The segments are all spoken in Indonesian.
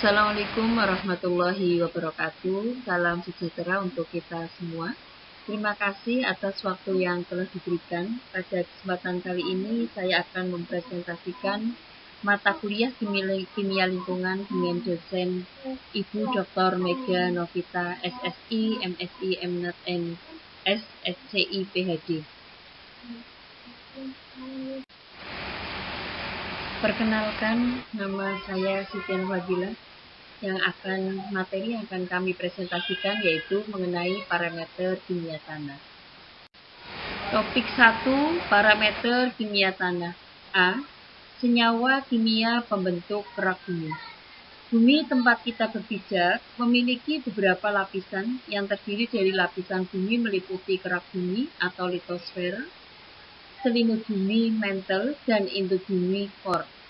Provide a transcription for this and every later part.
Assalamualaikum warahmatullahi wabarakatuh. Salam sejahtera untuk kita semua. Terima kasih atas waktu yang telah diberikan. Pada kesempatan kali ini saya akan mempresentasikan mata kuliah kimia lingkungan dengan dosen Ibu Dr. Mega Novita SSI, MSI, MNet, MS, SCI, PhD. Perkenalkan, nama saya Siti Nurfadilah. Materi yang akan kami presentasikan yaitu mengenai parameter kimia tanah. Topik 1, parameter kimia tanah. A. Senyawa kimia pembentuk kerak bumi. Bumi tempat kita berpijak memiliki beberapa lapisan yang terdiri dari lapisan bumi meliputi kerak bumi atau litosfer, selimut bumi mantle, dan inti bumi core.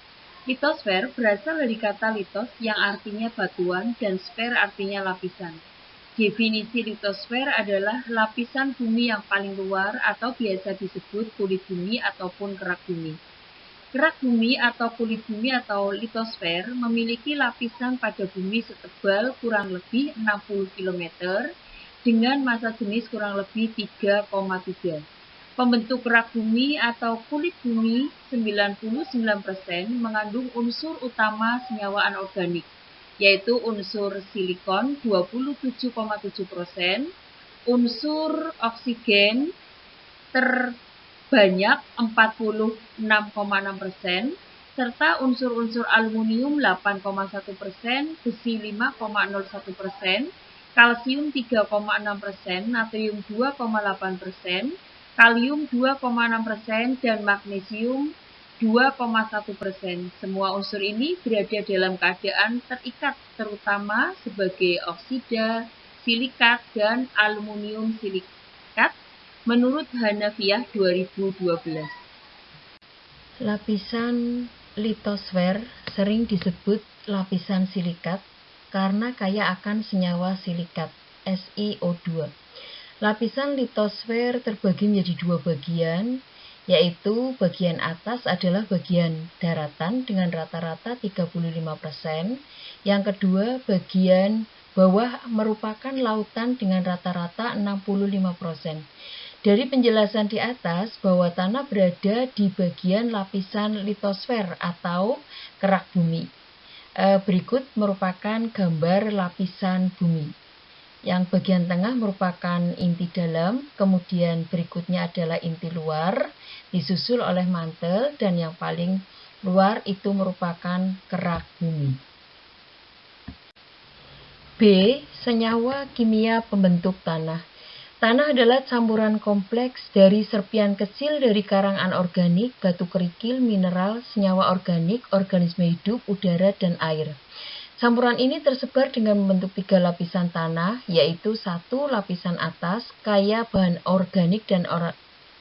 Litosfer berasal dari kata litos yang artinya batuan dan sfer artinya lapisan. Definisi litosfer adalah lapisan bumi yang paling luar atau biasa disebut kulit bumi ataupun kerak bumi. Kerak bumi atau kulit bumi atau litosfer memiliki lapisan pada bumi setebal kurang lebih 60 km dengan massa jenis kurang lebih 3,3. Pembentuk kerak bumi atau kulit bumi 99% mengandung unsur utama senyawa anorganik, yaitu unsur silikon 27,7%, unsur oksigen terbanyak 46,6%, serta unsur-unsur aluminium 8,1%, besi 5,01%, kalsium 3,6%, natrium 2,8%, kalium 2,6%, dan magnesium 2,1%. Semua unsur ini berada dalam keadaan terikat, terutama sebagai oksida, silikat, dan aluminium silikat menurut Hanafiyah 2012. Lapisan litosfer sering disebut lapisan silikat karena kaya akan senyawa silikat, SiO2. Lapisan litosfer terbagi menjadi dua bagian, yaitu bagian atas adalah bagian daratan dengan rata-rata 35%, yang kedua bagian bawah merupakan lautan dengan rata-rata 65%. Dari penjelasan di atas bahwa tanah berada di bagian lapisan litosfer atau kerak bumi. Berikut merupakan gambar lapisan bumi. Yang bagian tengah merupakan inti dalam, kemudian berikutnya adalah inti luar, disusul oleh mantel, dan yang paling luar itu merupakan kerak bumi. B. Senyawa kimia pembentuk tanah. Tanah adalah campuran kompleks dari serpian kecil dari karang anorganik, batu kerikil, mineral, senyawa organik, organisme hidup, udara, dan air. Campuran ini tersebar dengan membentuk 3 lapisan tanah, yaitu 1. Lapisan atas, kaya bahan organik dan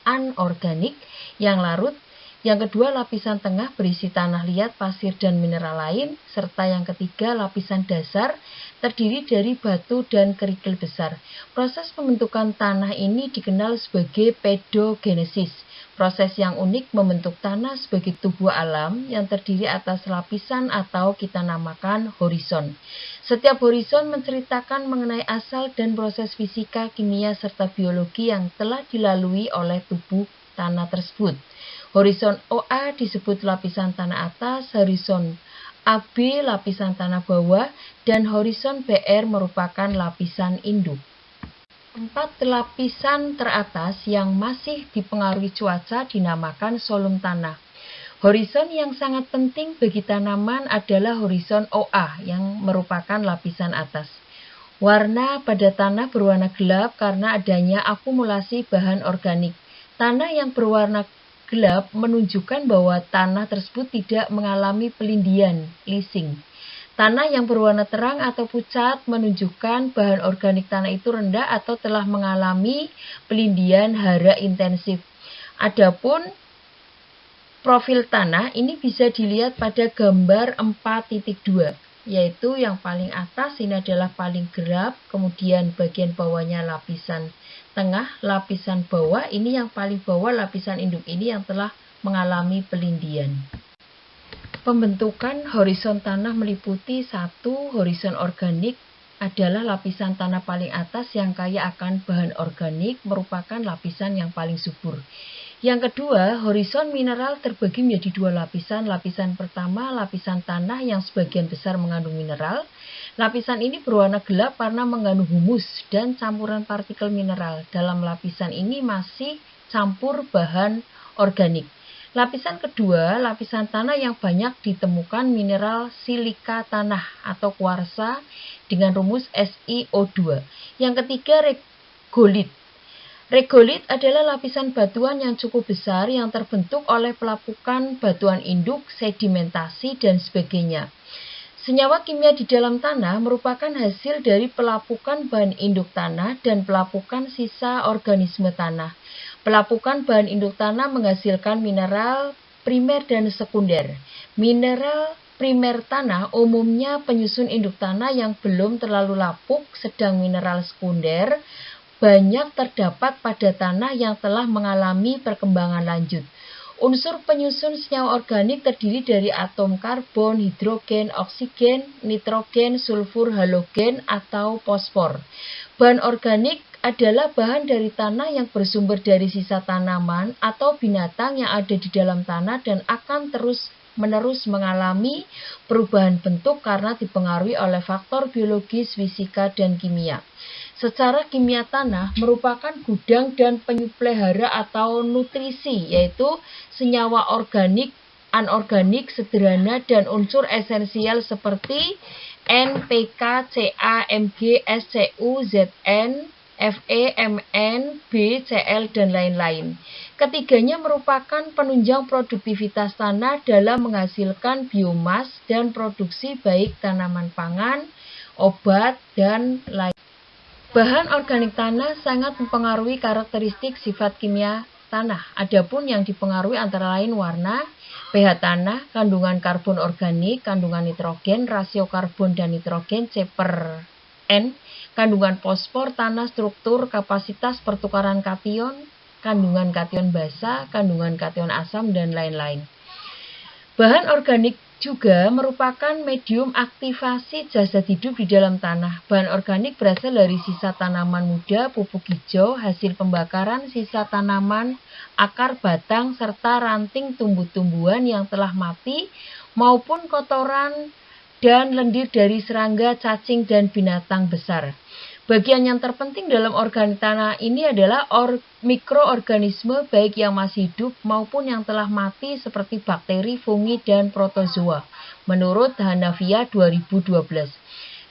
anorganik yang larut. Yang kedua, lapisan tengah berisi tanah liat, pasir, dan mineral lain. Serta yang ketiga, lapisan dasar, terdiri dari batu dan kerikil besar. Proses pembentukan tanah ini dikenal sebagai pedogenesis. Proses yang unik membentuk tanah sebagai tubuh alam yang terdiri atas lapisan atau kita namakan horizon. Setiap horizon menceritakan mengenai asal dan proses fisika, kimia, serta biologi yang telah dilalui oleh tubuh tanah tersebut. Horizon OA disebut lapisan tanah atas, horizon AB lapisan tanah bawah, dan horizon BR merupakan lapisan induk. 4 lapisan teratas yang masih dipengaruhi cuaca dinamakan solum tanah. Horizon yang sangat penting bagi tanaman adalah horizon OA yang merupakan lapisan atas. Warna pada tanah berwarna gelap karena adanya akumulasi bahan organik. Tanah yang berwarna gelap menunjukkan bahwa tanah tersebut tidak mengalami pelindian, leaching. Tanah yang berwarna terang atau pucat menunjukkan bahan organik tanah itu rendah atau telah mengalami pelindian hara intensif. Adapun profil tanah ini bisa dilihat pada gambar 4.2, yaitu yang paling atas ini adalah paling gelap, kemudian bagian bawahnya lapisan tengah, lapisan bawah ini yang paling bawah lapisan induk ini yang telah mengalami pelindian. Pembentukan horizon tanah meliputi 1. Horizon organik adalah lapisan tanah paling atas yang kaya akan bahan organik, merupakan lapisan yang paling subur. Yang kedua, horizon mineral terbagi menjadi 2 lapisan. Lapisan pertama, lapisan tanah yang sebagian besar mengandung mineral. Lapisan ini berwarna gelap karena mengandung humus dan campuran partikel mineral. Dalam lapisan ini masih campur bahan organik. Lapisan kedua, lapisan tanah yang banyak ditemukan mineral silika tanah atau kuarsa dengan rumus SiO2. Yang ketiga, regolit. Regolit adalah lapisan batuan yang cukup besar yang terbentuk oleh pelapukan batuan induk, sedimentasi, dan sebagainya. Senyawa kimia di dalam tanah merupakan hasil dari pelapukan bahan induk tanah dan pelapukan sisa organisme tanah. Pelapukan bahan induk tanah menghasilkan mineral primer dan sekunder. Mineral primer tanah umumnya penyusun induk tanah yang belum terlalu lapuk, sedang mineral sekunder banyak terdapat pada tanah yang telah mengalami perkembangan lanjut. Unsur penyusun senyawa organik terdiri dari atom karbon, hidrogen, oksigen, nitrogen, sulfur, halogen, atau fosfor. Bahan organik adalah bahan dari tanah yang bersumber dari sisa tanaman atau binatang yang ada di dalam tanah dan akan terus-menerus mengalami perubahan bentuk karena dipengaruhi oleh faktor biologis, fisika, dan kimia. Secara kimia tanah merupakan gudang dan penyuplai atau nutrisi, yaitu senyawa organik, anorganik, sederhana, dan unsur esensial seperti N, PK, Ca, Mg, SCU, Zn, Fe, Mn, B, Cl, dan lain-lain. Ketiganya merupakan penunjang produktivitas tanah dalam menghasilkan biomas dan produksi baik tanaman pangan, obat, dan lain. Bahan organik tanah sangat mempengaruhi karakteristik sifat kimia tanah. Adapun yang dipengaruhi antara lain warna, pH tanah, kandungan karbon organik, kandungan nitrogen, rasio karbon dan nitrogen C/N, kandungan fosfor tanah, struktur, kapasitas pertukaran kation, kandungan kation basa, kandungan kation asam, dan lain-lain. Bahan organik juga merupakan medium aktivasi jasad hidup di dalam tanah. Bahan organik berasal dari sisa tanaman muda, pupuk hijau, hasil pembakaran sisa tanaman, akar, batang, serta ranting tumbuh-tumbuhan yang telah mati, maupun kotoran dan lendir dari serangga, cacing, dan binatang besar. Bagian yang terpenting dalam organik tanah ini adalah mikroorganisme baik yang masih hidup maupun yang telah mati seperti bakteri, fungi, dan protozoa. Menurut Hanafiya 2012,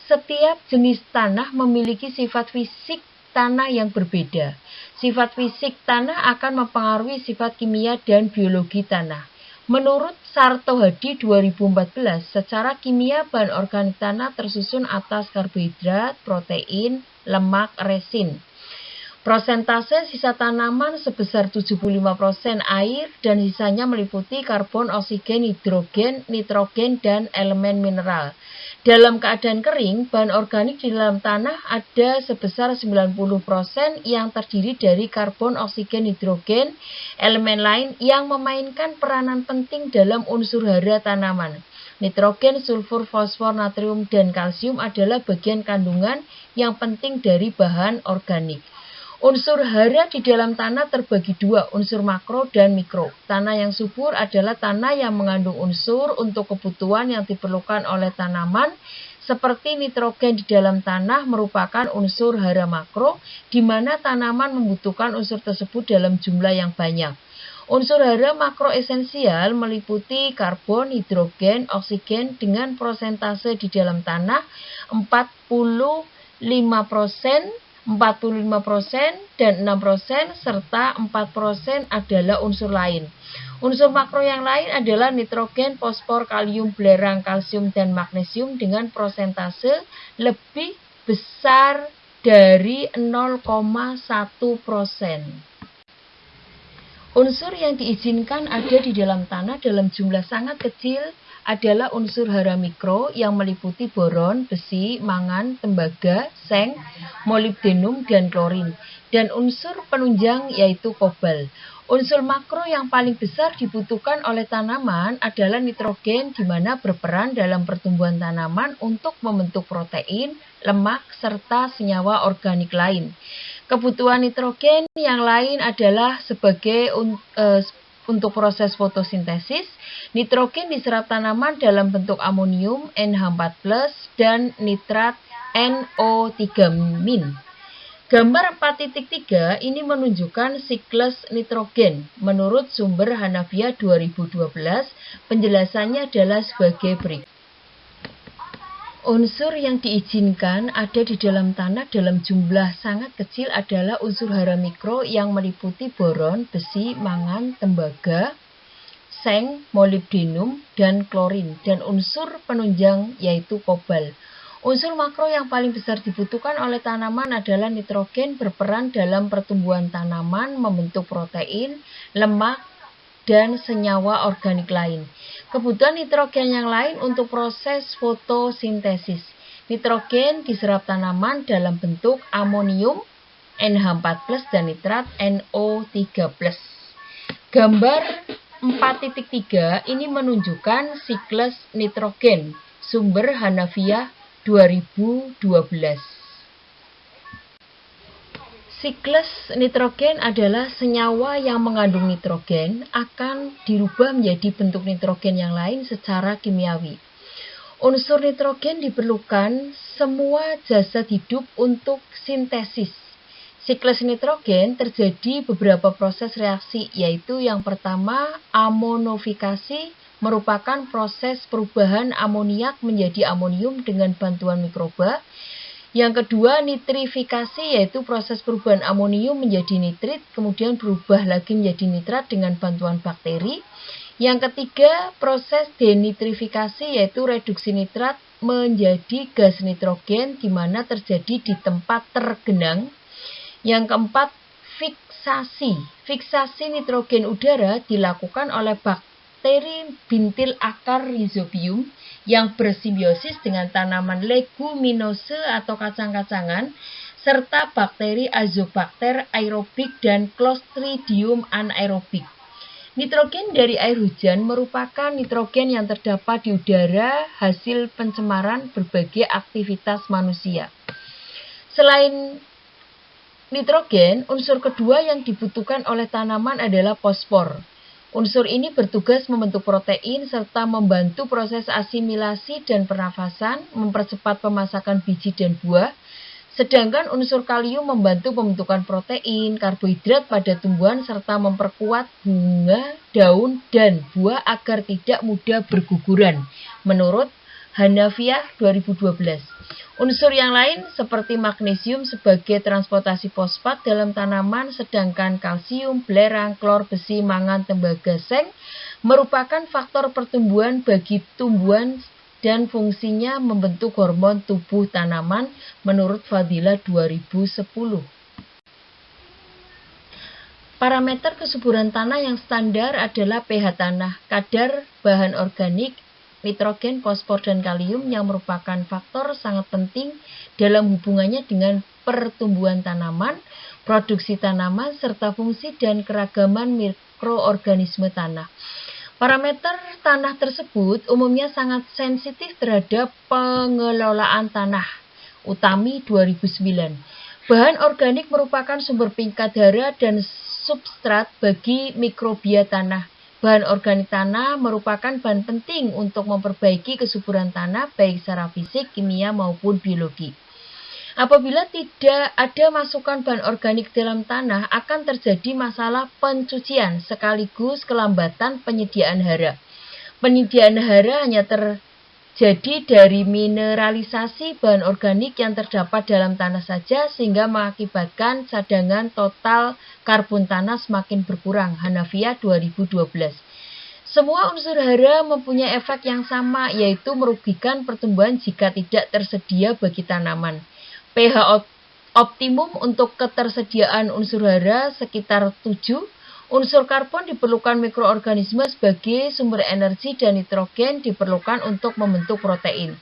setiap jenis tanah memiliki sifat fisik tanah yang berbeda. Sifat fisik tanah akan mempengaruhi sifat kimia dan biologi tanah. Menurut Sarto Hadi 2014, secara kimia bahan organik tanah tersusun atas karbohidrat, protein, lemak, resin. Prosentase sisa tanaman sebesar 75% air dan sisanya meliputi karbon, oksigen, hidrogen, nitrogen, dan elemen mineral. Dalam keadaan kering, bahan organik di dalam tanah ada sebesar 90% yang terdiri dari karbon, oksigen, hidrogen, elemen lain yang memainkan peranan penting dalam unsur hara tanaman. Nitrogen, sulfur, fosfor, natrium, dan kalsium adalah bagian kandungan yang penting dari bahan organik. Unsur hara di dalam tanah terbagi 2, unsur makro dan mikro. Tanah yang subur adalah tanah yang mengandung unsur untuk kebutuhan yang diperlukan oleh tanaman, seperti nitrogen di dalam tanah merupakan unsur hara makro, di mana tanaman membutuhkan unsur tersebut dalam jumlah yang banyak. Unsur hara makro esensial meliputi karbon, hidrogen, oksigen dengan prosentase di dalam tanah 45%, 45% dan 6% serta 4% adalah unsur lain. Unsur makro yang lain adalah nitrogen, fosfor, kalium, belerang, kalsium, dan magnesium dengan prosentase lebih besar dari 0,1%. Unsur yang diizinkan ada di dalam tanah dalam jumlah sangat kecil adalah unsur hara mikro yang meliputi boron, besi, mangan, tembaga, seng, molibdenum, dan klorin, dan unsur penunjang yaitu kobalt. Unsur makro yang paling besar dibutuhkan oleh tanaman adalah nitrogen, di mana berperan dalam pertumbuhan tanaman untuk membentuk protein, lemak, serta senyawa organik lain. Kebutuhan nitrogen yang lain adalah untuk proses fotosintesis. Nitrogen diserap tanaman dalam bentuk amonium NH4+, dan nitrat NO3-. Gambar 4.3 ini menunjukkan siklus nitrogen. Menurut sumber Hanafiya 2012, penjelasannya adalah sebagai berikut. Unsur yang diizinkan ada di dalam tanah dalam jumlah sangat kecil adalah unsur hara mikro yang meliputi boron, besi, mangan, tembaga, seng, molibdenum, dan klorin, dan unsur penunjang yaitu kobalt. Unsur makro yang paling besar dibutuhkan oleh tanaman adalah nitrogen, berperan dalam pertumbuhan tanaman, membentuk protein, lemak, dan senyawa organik lain. Kebutuhan nitrogen yang lain untuk proses fotosintesis. Nitrogen diserap tanaman dalam bentuk amonium NH4+, dan nitrat NO3+. Gambar 4.3 ini menunjukkan siklus nitrogen. Sumber Hanafiya 2012. Siklus nitrogen adalah senyawa yang mengandung nitrogen akan dirubah menjadi bentuk nitrogen yang lain secara kimiawi. Unsur nitrogen diperlukan semua jasad hidup untuk sintesis. Siklus nitrogen terjadi beberapa proses reaksi, yaitu yang pertama amonifikasi, merupakan proses perubahan amoniak menjadi amonium dengan bantuan mikroba. Yang kedua, nitrifikasi, yaitu proses perubahan amonium menjadi nitrit, kemudian berubah lagi menjadi nitrat dengan bantuan bakteri. Yang ketiga, proses denitrifikasi, yaitu reduksi nitrat menjadi gas nitrogen, di mana terjadi di tempat tergenang. Yang keempat, fiksasi. Fiksasi nitrogen udara dilakukan oleh bakteri bintil akar rhizobium yang bersimbiosis dengan tanaman leguminosa atau kacang-kacangan, serta bakteri Azobacter aerobik dan Clostridium anaerobik. Nitrogen dari air hujan merupakan nitrogen yang terdapat di udara hasil pencemaran berbagai aktivitas manusia. Selain nitrogen, unsur kedua yang dibutuhkan oleh tanaman adalah fosfor. Unsur ini bertugas membentuk protein serta membantu proses asimilasi dan pernafasan, mempercepat pemasakan biji dan buah. Sedangkan unsur kalium membantu pembentukan protein, karbohidrat pada tumbuhan serta memperkuat bunga, daun, dan buah agar tidak mudah berguguran. Menurut Hanafiya 2012. Unsur yang lain seperti magnesium sebagai transportasi fosfat dalam tanaman, sedangkan kalsium, belerang, klor, besi, mangan, tembaga, seng merupakan faktor pertumbuhan bagi tumbuhan dan fungsinya membentuk hormon tubuh tanaman menurut Fadilah 2010. Parameter kesuburan tanah yang standar adalah pH tanah, kadar bahan organik, nitrogen, fosfor, dan kalium yang merupakan faktor sangat penting dalam hubungannya dengan pertumbuhan tanaman, produksi tanaman, serta fungsi dan keragaman mikroorganisme tanah. Parameter tanah tersebut umumnya sangat sensitif terhadap pengelolaan tanah. Utami 2009. Bahan organik merupakan sumber penyukat hara dan substrat bagi mikrobia tanah. Bahan organik tanah merupakan bahan penting untuk memperbaiki kesuburan tanah baik secara fisik, kimia, maupun biologi. Apabila tidak ada masukan bahan organik dalam tanah, akan terjadi masalah pencucian sekaligus kelambatan penyediaan hara. Penyediaan hara hanya terjadi dari mineralisasi bahan organik yang terdapat dalam tanah saja, sehingga mengakibatkan cadangan total karbon tanah semakin berkurang. Hanafiya 2012. Semua unsur hara mempunyai efek yang sama, yaitu merugikan pertumbuhan jika tidak tersedia bagi tanaman. pH optimum untuk ketersediaan unsur hara sekitar 7. Unsur karbon diperlukan mikroorganisme sebagai sumber energi dan nitrogen diperlukan untuk membentuk protein.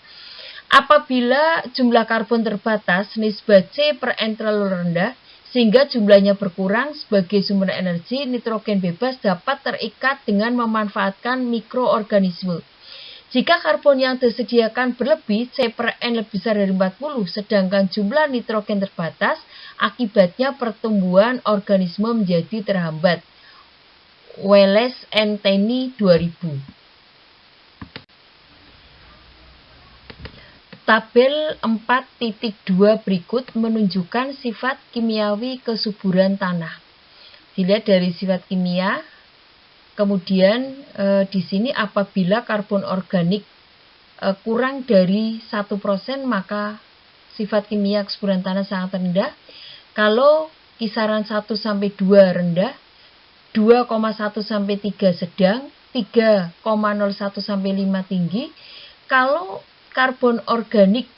Apabila jumlah karbon terbatas, nisbah C/N terlalu rendah, sehingga jumlahnya berkurang. Sebagai sumber energi, nitrogen bebas dapat terikat dengan memanfaatkan mikroorganisme. Jika karbon yang disediakan berlebih, C/N lebih besar dari 40, sedangkan jumlah nitrogen terbatas, akibatnya pertumbuhan organisme menjadi terhambat. Welles and Taney 2000. Tabel 4.2 berikut menunjukkan sifat kimiawi kesuburan tanah. Dilihat dari sifat kimia. Kemudian di sini apabila karbon organik kurang dari 1%, maka sifat kimia kesuburan tanah sangat rendah. Kalau kisaran 1-2 rendah, 2,1-3 sedang, 3,01-5 tinggi. Kalau karbon organik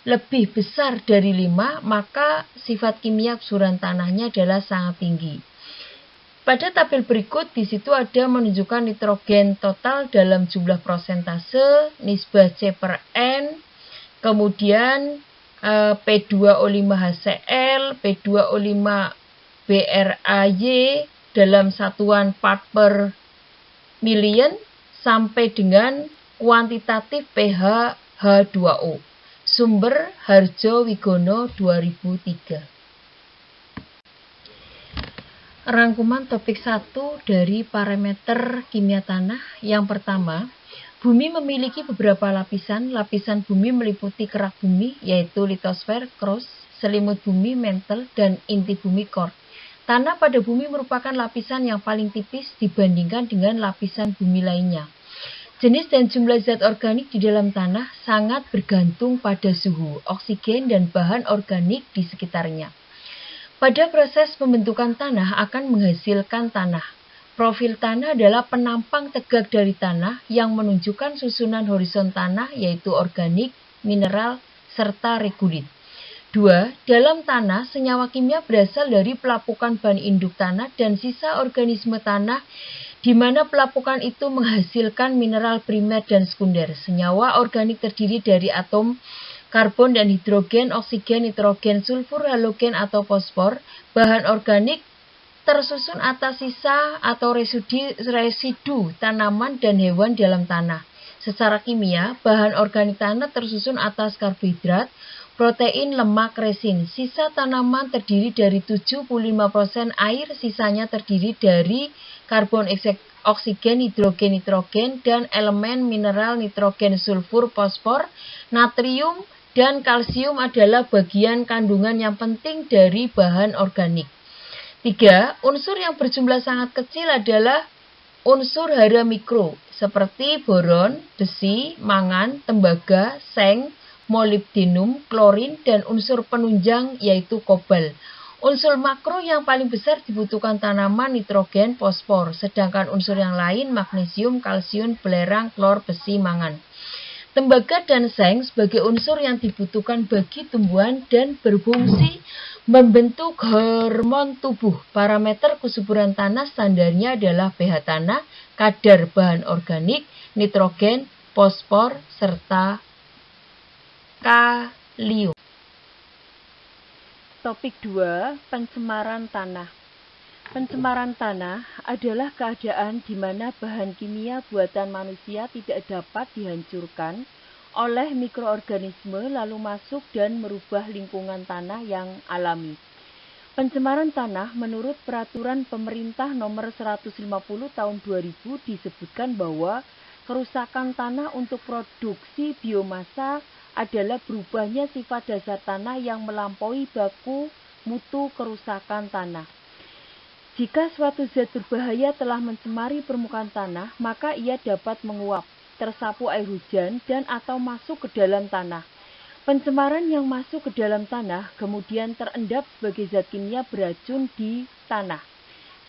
lebih besar dari 5, maka sifat kimia kesuburan tanahnya adalah sangat tinggi. Pada tabel berikut, di situ ada menunjukkan nitrogen total dalam jumlah prosentase, nisbah C/N, kemudian P2O5HCl, P2O5BrAy dalam satuan part per million sampai dengan kuantitatif pH H2O. Sumber Harjo Wigono 2003. Rangkuman topik 1 dari parameter kimia tanah. Yang pertama, bumi memiliki beberapa lapisan. Lapisan bumi meliputi kerak bumi, yaitu litosfer, crust, selimut bumi, mantle, dan inti bumi, core. Tanah pada bumi merupakan lapisan yang paling tipis dibandingkan dengan lapisan bumi lainnya. Jenis dan jumlah zat organik di dalam tanah sangat bergantung pada suhu, oksigen, dan bahan organik di sekitarnya. Pada proses pembentukan tanah akan menghasilkan tanah. Profil tanah adalah penampang tegak dari tanah yang menunjukkan susunan horizon tanah, yaitu organik, mineral, serta regulit. 2. Dalam tanah, senyawa kimia berasal dari pelapukan bahan induk tanah dan sisa organisme tanah, di mana pelapukan itu menghasilkan mineral primer dan sekunder. Senyawa organik terdiri dari atom karbon dan hidrogen, oksigen, nitrogen, sulfur, halogen, atau fosfor. Bahan organik tersusun atas sisa atau residu tanaman dan hewan dalam tanah. Secara kimia, bahan organik tanah tersusun atas karbohidrat, protein, lemak, resin. Sisa tanaman terdiri dari 75% air, sisanya terdiri dari karbon, oksigen, hidrogen, nitrogen, dan elemen mineral nitrogen, sulfur, fosfor, natrium, dan kalsium adalah bagian kandungan yang penting dari bahan organik. 3. Unsur yang berjumlah sangat kecil adalah unsur hara mikro, seperti boron, besi, mangan, tembaga, seng, molibdenum, klorin, dan unsur penunjang yaitu kobalt. Unsur makro yang paling besar dibutuhkan tanaman, nitrogen, fosfor, sedangkan unsur yang lain magnesium, kalsium, belerang, klor, besi, mangan. Tembaga dan seng sebagai unsur yang dibutuhkan bagi tumbuhan dan berfungsi membentuk hormon tubuh. Parameter kesuburan tanah standarnya adalah pH tanah, kadar bahan organik, nitrogen, fosfor, serta kalium. Topik 2, pencemaran tanah. Pencemaran tanah adalah keadaan di mana bahan kimia buatan manusia tidak dapat dihancurkan oleh mikroorganisme lalu masuk dan merubah lingkungan tanah yang alami. Pencemaran tanah menurut peraturan pemerintah nomor 150 tahun 2000 disebutkan bahwa kerusakan tanah untuk produksi biomasa adalah berubahnya sifat dasar tanah yang melampaui baku mutu kerusakan tanah. Jika suatu zat berbahaya telah mencemari permukaan tanah, maka ia dapat menguap, tersapu air hujan, dan atau masuk ke dalam tanah. Pencemaran yang masuk ke dalam tanah kemudian terendap sebagai zat kimia beracun di tanah.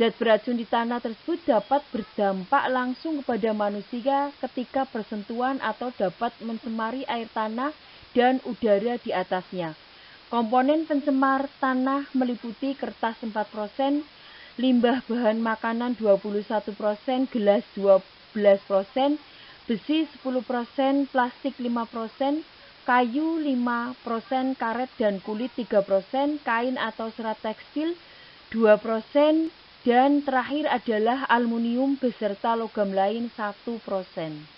Zat beracun di tanah tersebut dapat berdampak langsung kepada manusia ketika bersentuhan atau dapat mencemari air tanah dan udara di atasnya. Komponen pencemar tanah meliputi kertas 4%, limbah bahan makanan 21%, gelas 12%, besi 10%, plastik 5%, kayu 5%, karet dan kulit 3%, kain atau serat tekstil 2%, dan terakhir adalah aluminium beserta logam lain 1%.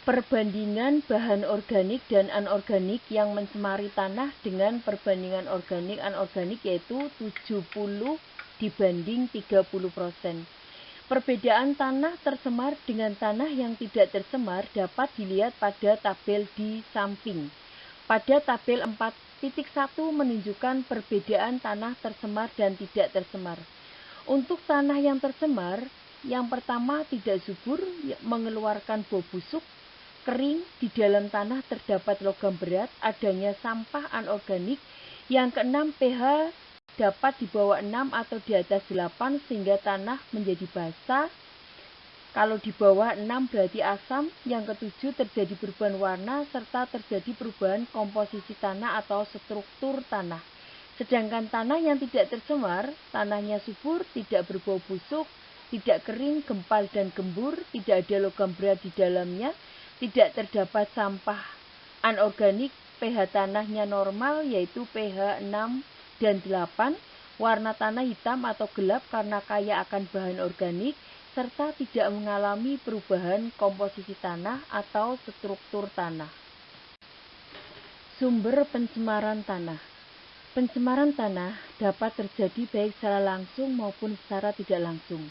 Perbandingan bahan organik dan anorganik yang mencemari tanah dengan perbandingan organik anorganik yaitu 70 dibanding 30%. Perbedaan tanah tercemar dengan tanah yang tidak tercemar dapat dilihat pada tabel di samping. Pada tabel 4.1 menunjukkan perbedaan tanah tercemar dan tidak tercemar. Untuk tanah yang tercemar, yang pertama tidak subur, mengeluarkan bau busuk, kering, di dalam tanah terdapat logam berat, adanya sampah anorganik. Yang keenam, pH dapat di bawah 6 atau di atas 8 sehingga tanah menjadi basah. Kalau di bawah 6 berarti asam. Yang ketujuh, terjadi perubahan warna serta terjadi perubahan komposisi tanah atau struktur tanah. Sedangkan tanah yang tidak tercemar, tanahnya subur, tidak berbau busuk, tidak kering, gempal dan gembur, tidak ada logam berat di dalamnya, tidak terdapat sampah anorganik, pH tanahnya normal yaitu pH 6 dan 8, warna tanah hitam atau gelap karena kaya akan bahan organik, serta tidak mengalami perubahan komposisi tanah atau struktur tanah. Sumber pencemaran tanah. Pencemaran tanah dapat terjadi baik secara langsung maupun secara tidak langsung.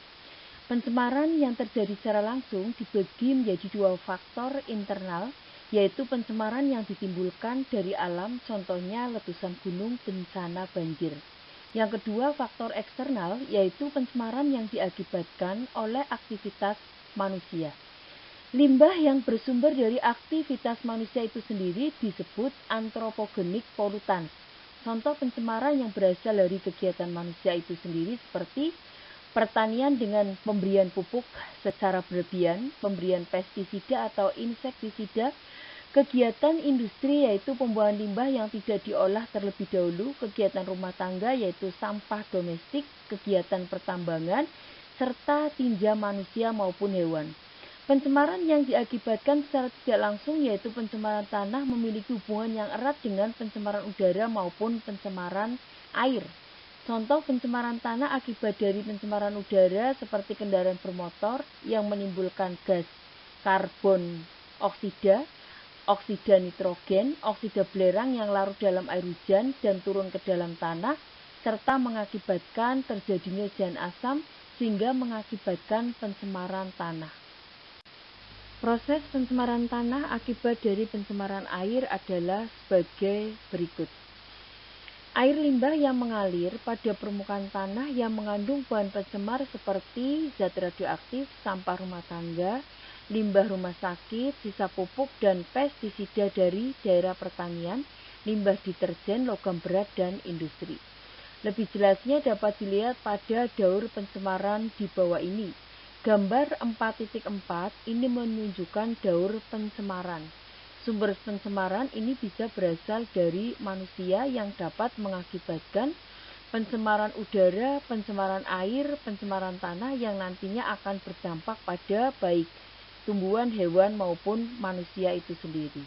Pencemaran yang terjadi secara langsung dibagi menjadi dua faktor internal, yaitu pencemaran yang ditimbulkan dari alam, contohnya letusan gunung, bencana banjir. Yang kedua, faktor eksternal, yaitu pencemaran yang diakibatkan oleh aktivitas manusia. Limbah yang bersumber dari aktivitas manusia itu sendiri disebut antropogenik polutan. Contoh pencemaran yang berasal dari kegiatan manusia itu sendiri seperti pertanian dengan pemberian pupuk secara berlebihan, pemberian pestisida atau insektisida, kegiatan industri yaitu pembuangan limbah yang tidak diolah terlebih dahulu, kegiatan rumah tangga yaitu sampah domestik, kegiatan pertambangan, serta tinja manusia maupun hewan. Pencemaran yang diakibatkan secara tidak langsung yaitu pencemaran tanah memiliki hubungan yang erat dengan pencemaran udara maupun pencemaran air. Contoh pencemaran tanah akibat dari pencemaran udara seperti kendaraan bermotor yang menimbulkan gas karbon oksida, oksida nitrogen, oksida belerang yang larut dalam air hujan dan turun ke dalam tanah, serta mengakibatkan terjadinya hujan asam sehingga mengakibatkan pencemaran tanah. Proses pencemaran tanah akibat dari pencemaran air adalah sebagai berikut. Air limbah yang mengalir pada permukaan tanah yang mengandung bahan pencemar seperti zat radioaktif, sampah rumah tangga, limbah rumah sakit, sisa pupuk dan pestisida dari daerah pertanian, limbah deterjen, logam berat, dan industri. Lebih jelasnya dapat dilihat pada daur pencemaran di bawah ini. Gambar 4.4 ini menunjukkan daur pencemaran. Sumber pencemaran ini bisa berasal dari manusia yang dapat mengakibatkan pencemaran udara, pencemaran air, pencemaran tanah yang nantinya akan berdampak pada baik tumbuhan, hewan maupun manusia itu sendiri.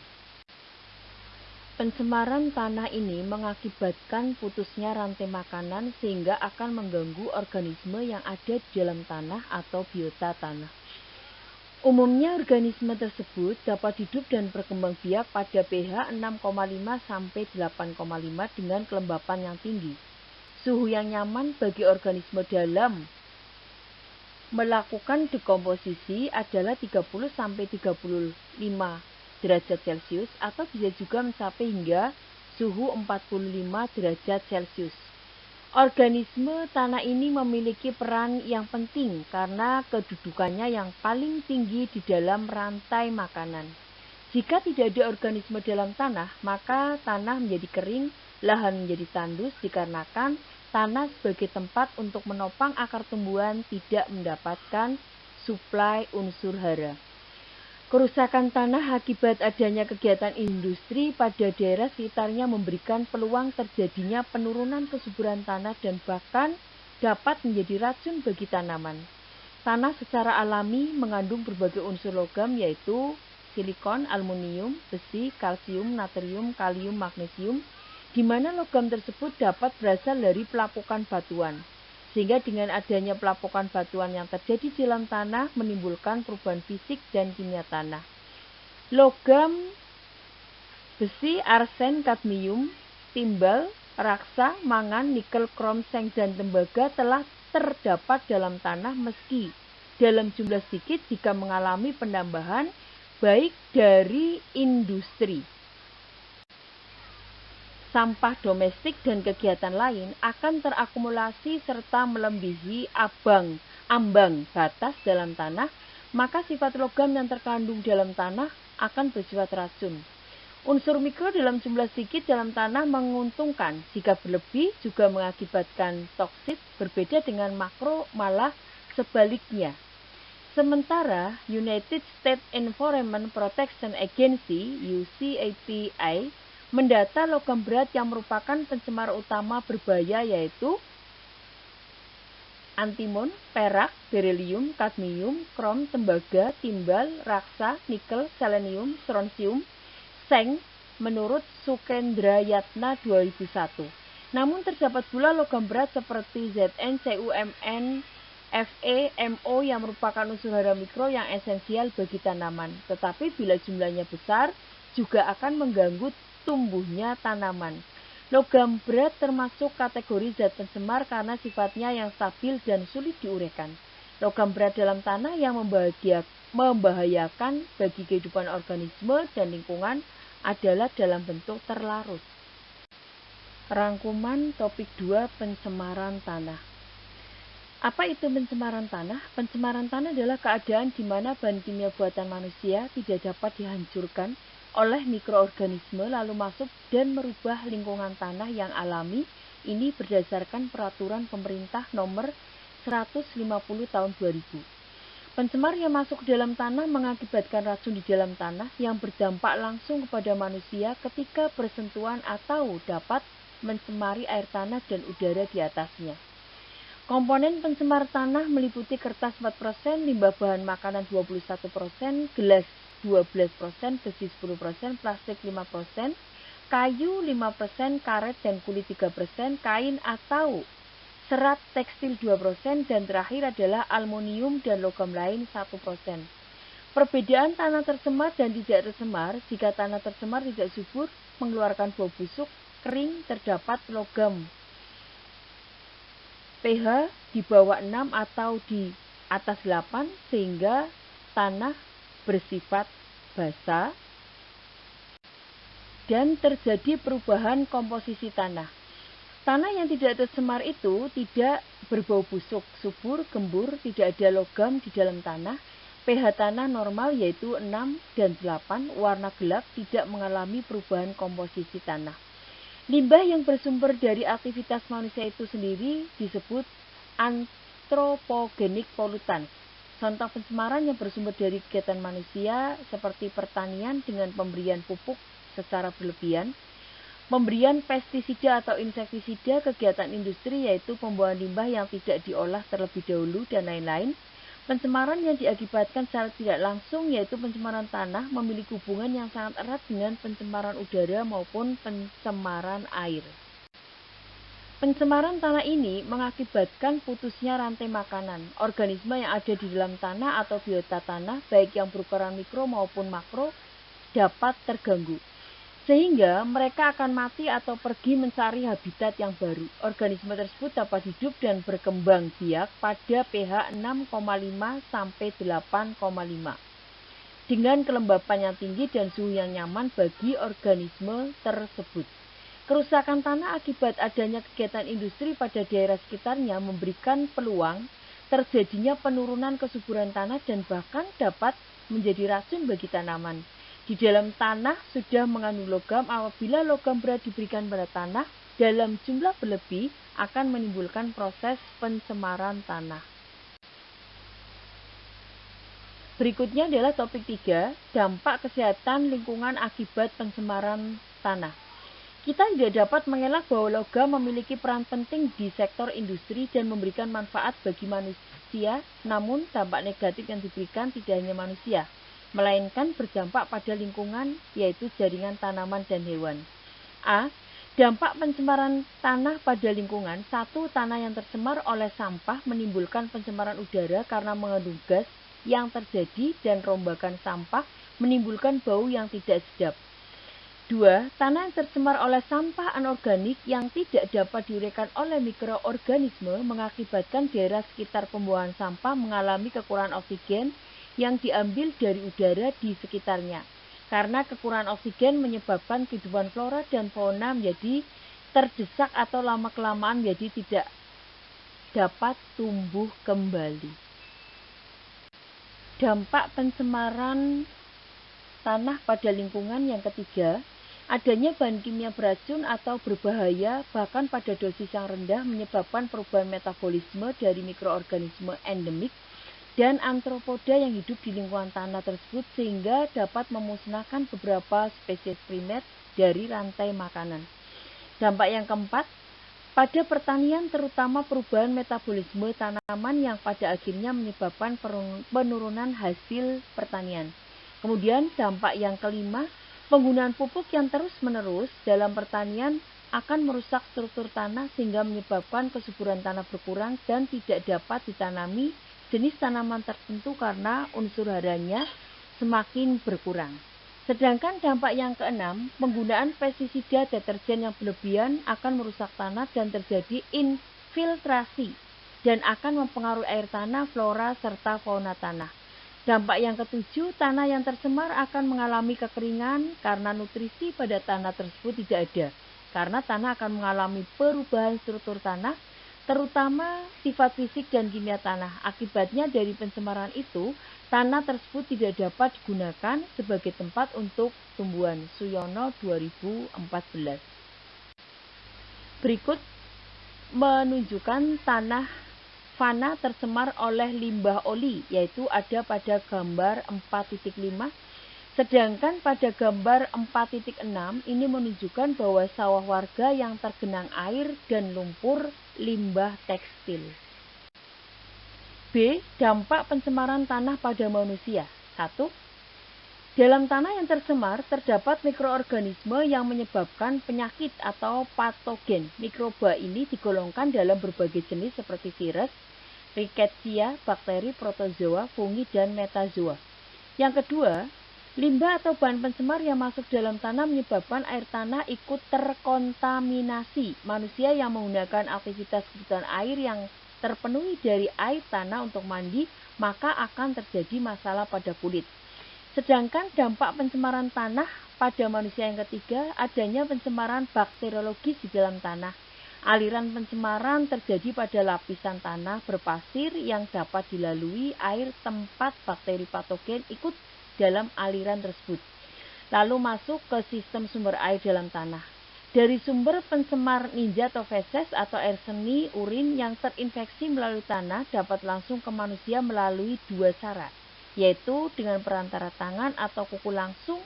Pencemaran tanah ini mengakibatkan putusnya rantai makanan sehingga akan mengganggu organisme yang ada di dalam tanah atau biota tanah. Umumnya organisme tersebut dapat hidup dan berkembang biak pada pH 6,5 sampai 8,5 dengan kelembapan yang tinggi. Suhu yang nyaman bagi organisme dalam melakukan dekomposisi adalah 30 sampai 35 derajat Celcius atau bisa juga mencapai hingga suhu 45 derajat Celcius. Organisme tanah ini memiliki peran yang penting karena kedudukannya yang paling tinggi di dalam rantai makanan. Jika tidak ada organisme dalam tanah, maka tanah menjadi kering, lahan menjadi tandus dikarenakan tanah sebagai tempat untuk menopang akar tumbuhan tidak mendapatkan suplai unsur hara. Kerusakan tanah akibat adanya kegiatan industri pada daerah sekitarnya memberikan peluang terjadinya penurunan kesuburan tanah dan bahkan dapat menjadi racun bagi tanaman. Tanah secara alami mengandung berbagai unsur logam yaitu silikon, aluminium, besi, kalsium, natrium, kalium, magnesium, di mana logam tersebut dapat berasal dari pelapukan batuan. Sehingga dengan adanya pelapukan batuan yang terjadi di dalam tanah menimbulkan perubahan fisik dan kimia tanah. Logam, besi, arsen, kadmium, timbal, raksa, mangan, nikel, krom, seng, dan tembaga telah terdapat dalam tanah meski dalam jumlah sedikit jika mengalami penambahan baik dari industri, sampah domestik, dan kegiatan lain akan terakumulasi serta melebihi ambang batas dalam tanah, maka sifat logam yang terkandung dalam tanah akan bersifat racun. Unsur mikro dalam jumlah sedikit dalam tanah menguntungkan, jika berlebih juga mengakibatkan toksit, berbeda dengan makro malah sebaliknya. Sementara United States Environment Protection Agency (USAPA) mendata logam berat yang merupakan pencemar utama berbahaya yaitu antimon, perak, berilium, kadmium, krom, tembaga, timbal, raksa, nikel, selenium, strontium, seng menurut Sukendrayatna 2001. Namun terdapat pula logam berat seperti Zn, CuMn, Fe, Mo yang merupakan unsur hara mikro yang esensial bagi tanaman. Tetapi bila jumlahnya besar juga akan mengganggu tumbuhnya tanaman. Logam berat termasuk kategori zat pencemar karena sifatnya yang stabil dan sulit diuraikan. Logam berat dalam tanah yang membahayakan bagi kehidupan organisme dan lingkungan adalah dalam bentuk terlarut. Rangkuman topik 2, pencemaran tanah. Apa itu pencemaran tanah? Pencemaran tanah adalah keadaan di mana bahan kimia buatan manusia tidak dapat dihancurkan oleh mikroorganisme lalu masuk dan merubah lingkungan tanah yang alami. Ini berdasarkan peraturan pemerintah nomor 150 tahun 2000. Pencemar yang masuk ke dalam tanah mengakibatkan racun di dalam tanah yang berdampak langsung kepada manusia ketika bersentuhan atau dapat mencemari air tanah dan udara di atasnya. Komponen pencemar tanah meliputi kertas 4%, limbah bahan makanan 21%, gelas 12%, besi 10%, plastik 5%, kayu 5%, karet dan kulit 3%, kain atau serat tekstil 2%, dan terakhir adalah aluminium dan logam lain 1%. Perbedaan tanah tercemar dan tidak tercemar: jika tanah tercemar tidak subur, mengeluarkan bau busuk, kering, terdapat logam pH di bawah 6 atau di atas 8 sehingga tanah bersifat basah dan terjadi perubahan komposisi tanah. Tanah yang tidak tercemar itu tidak berbau busuk, subur, gembur, tidak ada logam di dalam tanah. pH tanah normal yaitu 6 dan 8, warna gelap, tidak mengalami perubahan komposisi tanah. Limbah yang bersumber dari aktivitas manusia itu sendiri disebut anthropogenic pollutants. Contoh pencemaran yang bersumber dari kegiatan manusia seperti pertanian dengan pemberian pupuk secara berlebihan, pemberian pestisida atau insektisida, kegiatan industri yaitu pembuangan limbah yang tidak diolah terlebih dahulu, dan lain-lain. Pencemaran yang diakibatkan secara tidak langsung yaitu pencemaran tanah memiliki hubungan yang sangat erat dengan pencemaran udara maupun pencemaran air. Pencemaran tanah ini mengakibatkan putusnya rantai makanan. Organisme yang ada di dalam tanah atau biota tanah, baik yang berukuran mikro maupun makro, dapat terganggu, sehingga mereka akan mati atau pergi mencari habitat yang baru. Organisme tersebut dapat hidup dan berkembang biak pada pH 6,5 sampai 8,5 dengan kelembapan yang tinggi dan suhu yang nyaman bagi organisme tersebut. Kerusakan tanah akibat adanya kegiatan industri pada daerah sekitarnya memberikan peluang terjadinya penurunan kesuburan tanah dan bahkan dapat menjadi racun bagi tanaman. Di dalam tanah sudah mengandung logam. Apabila logam berat diberikan pada tanah dalam jumlah berlebih akan menimbulkan proses pencemaran tanah. Berikutnya adalah topik 3, dampak kesehatan lingkungan akibat pencemaran tanah. Kita tidak dapat mengelak bahwa logam memiliki peran penting di sektor industri dan memberikan manfaat bagi manusia, namun dampak negatif yang diberikan tidak hanya manusia. melainkan berdampak pada lingkungan, yaitu jaringan tanaman dan hewan. A. Dampak pencemaran tanah pada lingkungan. 1. Tanah yang tercemar oleh sampah menimbulkan pencemaran udara karena mengandung gas yang terjadi dan rombakan sampah menimbulkan bau yang tidak sedap. 2. Tanah yang tercemar oleh sampah anorganik yang tidak dapat diuraikan oleh mikroorganisme mengakibatkan daerah sekitar pembuangan sampah mengalami kekurangan oksigen yang diambil dari udara di sekitarnya. Karena kekurangan oksigen menyebabkan kehidupan flora dan fauna menjadi terdesak atau lama-kelamaan menjadi tidak dapat tumbuh kembali. Dampak pencemaran tanah pada lingkungan yang ketiga, adanya bahan kimia beracun atau berbahaya bahkan pada dosis yang rendah menyebabkan perubahan metabolisme dari mikroorganisme endemik dan antropoda yang hidup di lingkungan tanah tersebut sehingga dapat memusnahkan beberapa spesies primer dari rantai makanan. Dampak yang keempat, pada pertanian terutama perubahan metabolisme tanaman yang pada akhirnya menyebabkan penurunan hasil pertanian. Kemudian dampak yang kelima, penggunaan pupuk yang terus-menerus dalam pertanian akan merusak struktur tanah sehingga menyebabkan kesuburan tanah berkurang dan tidak dapat ditanami jenis tanaman tertentu karena unsur haranya semakin berkurang. Sedangkan dampak yang keenam, penggunaan pestisida deterjen yang berlebihan akan merusak tanah dan terjadi infiltrasi dan akan mempengaruhi air tanah, flora, serta fauna tanah. Dampak yang ketujuh, tanah yang tercemar akan mengalami kekeringan karena nutrisi pada tanah tersebut tidak ada. Karena tanah akan mengalami perubahan struktur tanah, terutama sifat fisik dan kimia tanah. Akibatnya dari pencemaran itu, tanah tersebut tidak dapat digunakan sebagai tempat untuk tumbuhan. Suyono 2014. Berikut menunjukkan tanah fana tercemar oleh limbah oli, yaitu ada pada gambar 4.5. Sedangkan pada gambar 4.6 ini menunjukkan bahwa sawah warga yang tergenang air dan lumpur limbah tekstil. B. Dampak pencemaran tanah pada manusia. 1. Dalam tanah yang tercemar terdapat mikroorganisme yang menyebabkan penyakit atau patogen. Mikroba ini digolongkan dalam berbagai jenis seperti virus, rickettsia, bakteri, protozoa, fungi, dan metazoa. Yang kedua, limbah atau bahan pencemar yang masuk dalam tanah menyebabkan air tanah ikut terkontaminasi. Manusia yang menggunakan aktivitas kebutuhan air yang terpenuhi dari air tanah untuk mandi, maka akan terjadi masalah pada kulit. Sedangkan dampak pencemaran tanah pada manusia yang ketiga, adanya pencemaran bakteriologis di dalam tanah. Aliran pencemaran terjadi pada lapisan tanah berpasir yang dapat dilalui air tempat bakteri patogen ikut dalam aliran tersebut, lalu masuk ke sistem sumber air dalam tanah. Dari sumber pencemar ninja atau feses atau air seni, urin yang terinfeksi melalui tanah dapat langsung ke manusia melalui dua cara, yaitu dengan perantara tangan atau kuku langsung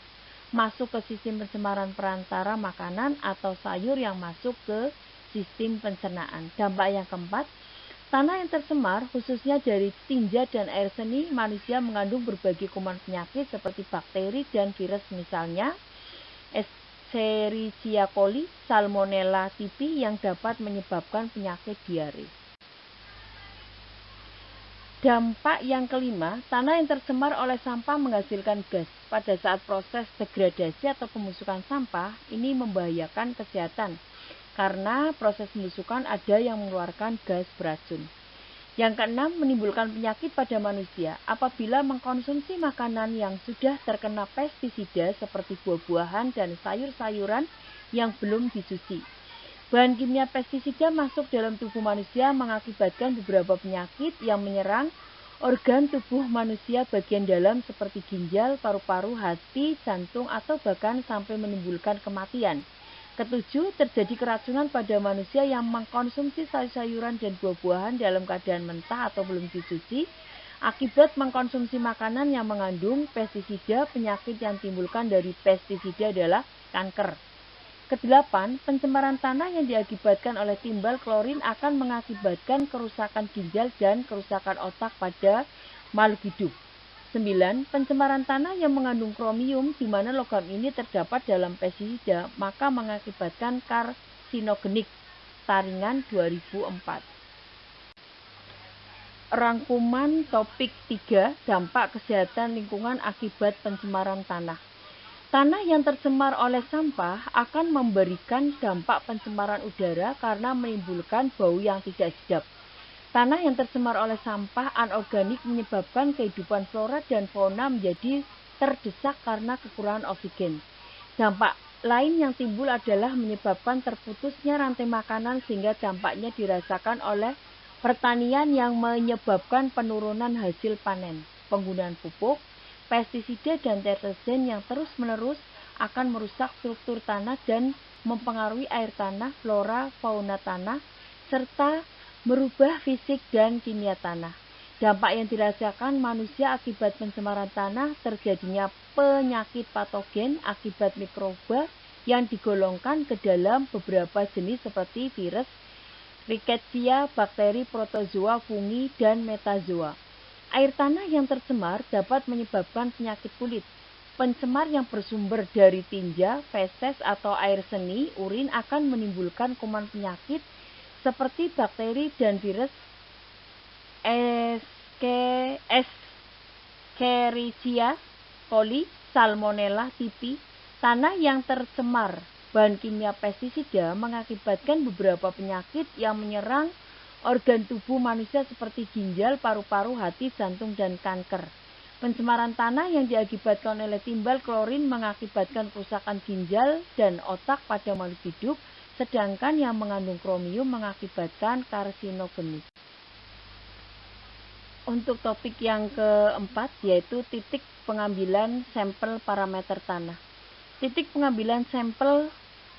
masuk ke sistem pencemaran perantara makanan atau sayur yang masuk ke sistem pencernaan. Dampak yang keempat, tanah yang tercemar, khususnya dari tinja dan air seni, manusia mengandung berbagai kuman penyakit seperti bakteri dan virus misalnya Escherichia coli, Salmonella typhi yang dapat menyebabkan penyakit diare. Dampak yang kelima, tanah yang tercemar oleh sampah menghasilkan gas. Pada saat proses degradasi atau pembusukan sampah, ini membahayakan kesehatan karena proses pembusukan ada yang mengeluarkan gas beracun. Yang keenam, menimbulkan penyakit pada manusia apabila mengkonsumsi makanan yang sudah terkena pestisida seperti buah-buahan dan sayur-sayuran yang belum dicuci. Bahan kimia pestisida masuk dalam tubuh manusia mengakibatkan beberapa penyakit yang menyerang organ tubuh manusia bagian dalam seperti ginjal, paru-paru, hati, jantung, atau bahkan sampai menimbulkan kematian. Ketujuh, terjadi keracunan pada manusia yang mengkonsumsi sayur-sayuran dan buah-buahan dalam keadaan mentah atau belum dicuci. Akibat mengkonsumsi makanan yang mengandung pestisida, penyakit yang timbulkan dari pestisida adalah kanker. Kedelapan, pencemaran tanah yang diakibatkan oleh timbal klorin akan mengakibatkan kerusakan ginjal dan kerusakan otak pada makhluk hidup. 9. Pencemaran tanah yang mengandung kromium di mana logam ini terdapat dalam pestisida maka mengakibatkan karsinogenik. Taringan 2004. Rangkuman topik 3. Dampak kesehatan lingkungan akibat pencemaran tanah. Tanah yang tercemar oleh sampah akan memberikan dampak pencemaran udara karena menimbulkan bau yang tidak sedap. Tanah yang tercemar oleh sampah anorganik menyebabkan kehidupan flora dan fauna menjadi terdesak karena kekurangan oksigen. Dampak lain yang timbul adalah menyebabkan terputusnya rantai makanan sehingga dampaknya dirasakan oleh pertanian yang menyebabkan penurunan hasil panen. Penggunaan pupuk, pestisida dan deterjen yang terus-menerus akan merusak struktur tanah dan mempengaruhi air tanah, flora, fauna tanah, serta merubah fisik dan kimia tanah. Dampak yang dirasakan manusia akibat pencemaran tanah terjadinya penyakit patogen akibat mikroba yang digolongkan ke dalam beberapa jenis seperti virus, rickettsia, bakteri, protozoa, fungi, dan metazoa. Air tanah yang tercemar dapat menyebabkan penyakit kulit. Pencemar yang bersumber dari tinja, feses, atau air seni, urin akan menimbulkan kuman penyakit seperti bakteri dan virus Escherichia coli, Salmonella typhi. Tanah yang tercemar bahan kimia pestisida mengakibatkan beberapa penyakit yang menyerang organ tubuh manusia seperti ginjal, paru-paru, hati, jantung, dan kanker. Pencemaran tanah yang diakibatkan oleh timbal klorin mengakibatkan kerusakan ginjal dan otak pada makhluk hidup, sedangkan yang mengandung kromium mengakibatkan karsinogenik. Untuk topik yang keempat yaitu titik pengambilan sampel parameter tanah. Titik pengambilan sampel